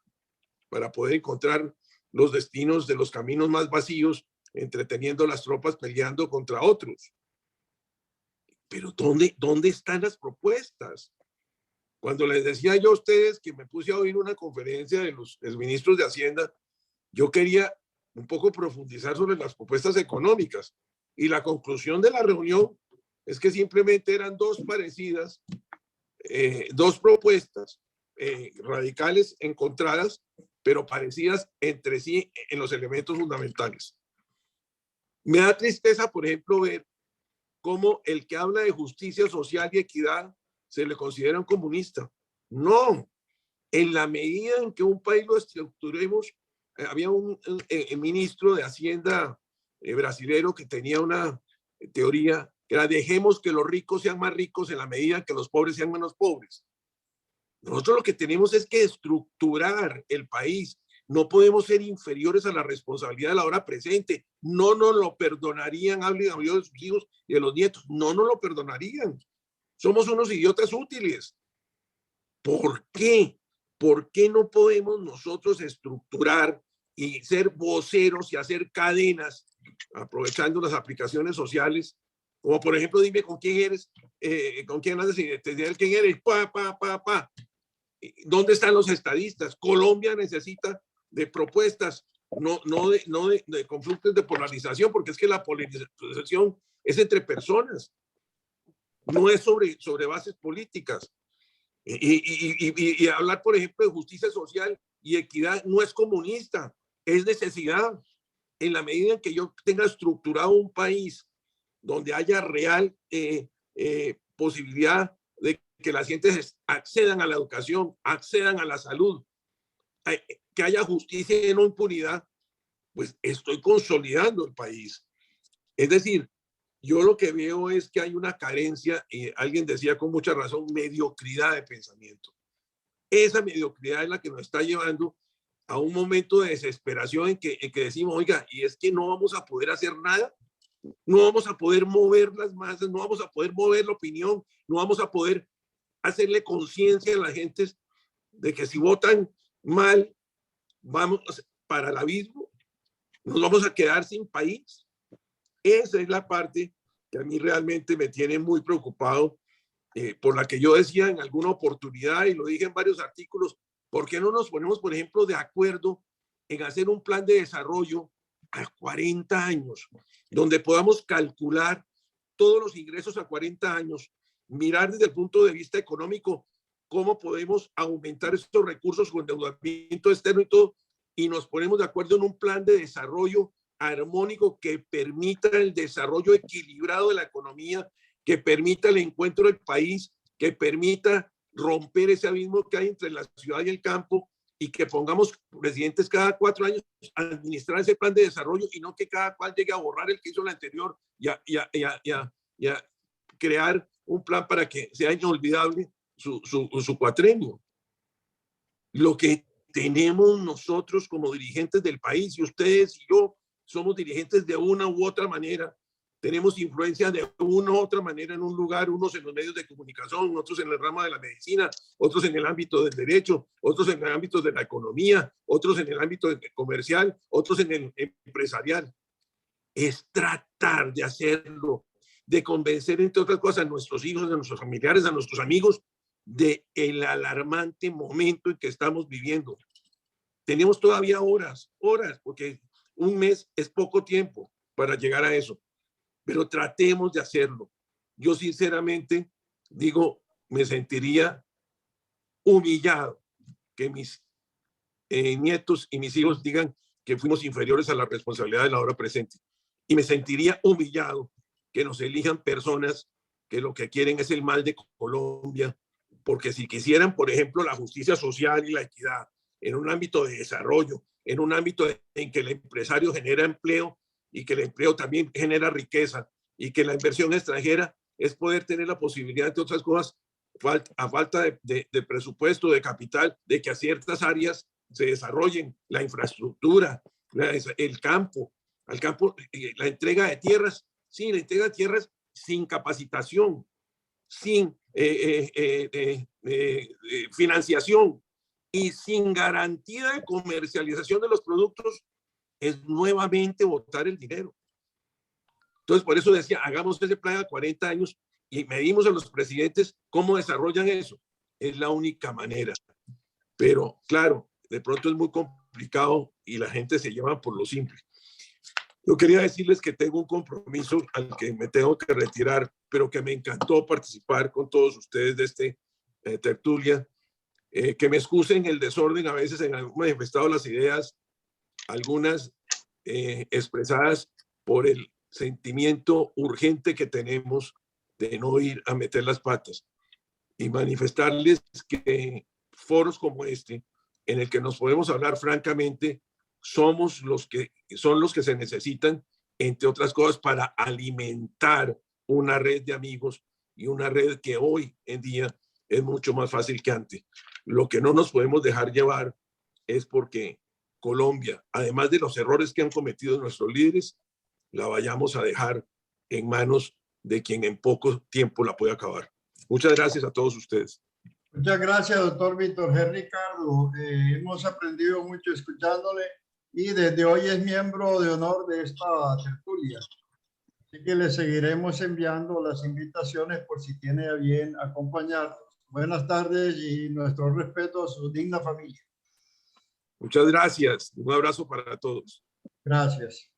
para poder encontrar los destinos de los caminos más vacíos, entreteniendo las tropas peleando contra otros. Pero ¿dónde están las propuestas? Cuando les decía yo a ustedes que me puse a oír una conferencia de los ministros de Hacienda, yo quería un poco profundizar sobre las propuestas económicas, y la conclusión de la reunión es que simplemente eran dos parecidas, dos propuestas radicales encontradas, pero parecidas entre sí en los elementos fundamentales. Me da tristeza, por ejemplo, ver cómo el que habla de justicia social y equidad se le considera un comunista. No, en la medida en que un país lo estructuremos, había un ministro de Hacienda brasilero que tenía una teoría que era: dejemos que los ricos sean más ricos en la medida que los pobres sean menos pobres. Nosotros lo que tenemos es que estructurar el país. No podemos ser inferiores a la responsabilidad de la hora presente. No nos lo perdonarían, hablen de sus hijos y de los nietos. No nos lo perdonarían. Somos unos idiotas útiles. ¿Por qué? ¿Por qué no podemos nosotros estructurar y ser voceros y hacer cadenas, aprovechando las aplicaciones sociales? Como por ejemplo, dime con quién eres, con quién andas y te diré quién eres, ¿Dónde están los estadistas? Colombia necesita de propuestas, no de conflictos de polarización, porque es que la polarización es entre personas, no es sobre bases políticas. Y hablar, por ejemplo, de justicia social y equidad no es comunista, es necesidad. En la medida en que yo tenga estructurado un país donde haya real posibilidad de que las gentes accedan a la educación, accedan a la salud, que haya justicia y no impunidad, pues estoy consolidando el país. Es decir, yo lo que veo es que hay una carencia, y alguien decía con mucha razón, mediocridad de pensamiento. Esa mediocridad es la que nos está llevando a un momento de desesperación en que decimos, oiga, y es que no vamos a poder hacer nada, no vamos a poder mover las masas, no vamos a poder mover la opinión, no vamos a poder hacerle conciencia a la gente de que si votan mal, vamos para el abismo, nos vamos a quedar sin país. Esa es la parte que a mí realmente me tiene muy preocupado, por la que yo decía en alguna oportunidad, y lo dije en varios artículos, ¿por qué no nos ponemos, por ejemplo, de acuerdo en hacer un plan de desarrollo a 40 años, donde podamos calcular todos los ingresos a 40 años, mirar desde el punto de vista económico cómo podemos aumentar estos recursos con endeudamiento externo y todo, y nos ponemos de acuerdo en un plan de desarrollo armónico que permita el desarrollo equilibrado de la economía, que permita el encuentro del país, que permita romper ese abismo que hay entre la ciudad y el campo, y que pongamos presidentes cada 4 años a administrar ese plan de desarrollo y no que cada cual llegue a borrar el que hizo el anterior y a crear un plan para que sea inolvidable su cuatrenio. Lo que tenemos nosotros como dirigentes del país, y ustedes y yo somos dirigentes de una u otra manera, tenemos influencia de una u otra manera en un lugar, unos en los medios de comunicación, otros en el ramo de la medicina, otros en el ámbito del derecho, otros en el ámbito de la economía, otros en el ámbito comercial, otros en el empresarial. Es tratar de hacerlo, de convencer, entre otras cosas, a nuestros hijos, a nuestros familiares, a nuestros amigos, de el alarmante momento en que estamos viviendo. Tenemos todavía horas, porque un mes es poco tiempo para llegar a eso, pero tratemos de hacerlo. Yo sinceramente digo, me sentiría humillado que mis nietos y mis hijos digan que fuimos inferiores a la responsabilidad de la hora presente. Y me sentiría humillado que nos elijan personas que lo que quieren es el mal de Colombia, porque si quisieran, por ejemplo, la justicia social y la equidad en un ámbito de desarrollo, en un ámbito en que el empresario genera empleo y que el empleo también genera riqueza y que la inversión extranjera es poder tener la posibilidad, entre otras cosas, a falta de presupuesto, de capital, de que a ciertas áreas se desarrollen la infraestructura, el campo, la entrega de tierras, sí, la entrega de tierras sin capacitación, sin financiación y sin garantía de comercialización de los productos, es nuevamente botar el dinero. Entonces, por eso decía, hagamos ese plan a 40 años y medimos a los presidentes cómo desarrollan eso. Es la única manera. Pero, claro, de pronto es muy complicado y la gente se lleva por lo simple. Yo quería decirles que tengo un compromiso al que me tengo que retirar, pero que me encantó participar con todos ustedes de este tertulia. Que me excusen el desorden, a veces han manifestado las ideas, algunas expresadas por el sentimiento urgente que tenemos de no ir a meter las patas, y manifestarles que foros como este, en el que nos podemos hablar francamente, son los que se necesitan, entre otras cosas, para alimentar una red de amigos y una red que hoy en día es mucho más fácil que antes. Lo que no nos podemos dejar llevar es porque Colombia, además de los errores que han cometido nuestros líderes, la vayamos a dejar en manos de quien en poco tiempo la puede acabar. Muchas gracias a todos ustedes. Muchas gracias, doctor Víctor G. Ricardo. Hemos aprendido mucho escuchándole y desde hoy es miembro de honor de esta tertulia. Así que le seguiremos enviando las invitaciones por si tiene a bien acompañarnos. Buenas tardes y nuestro respeto a su digna familia. Muchas gracias. Un abrazo para todos. Gracias.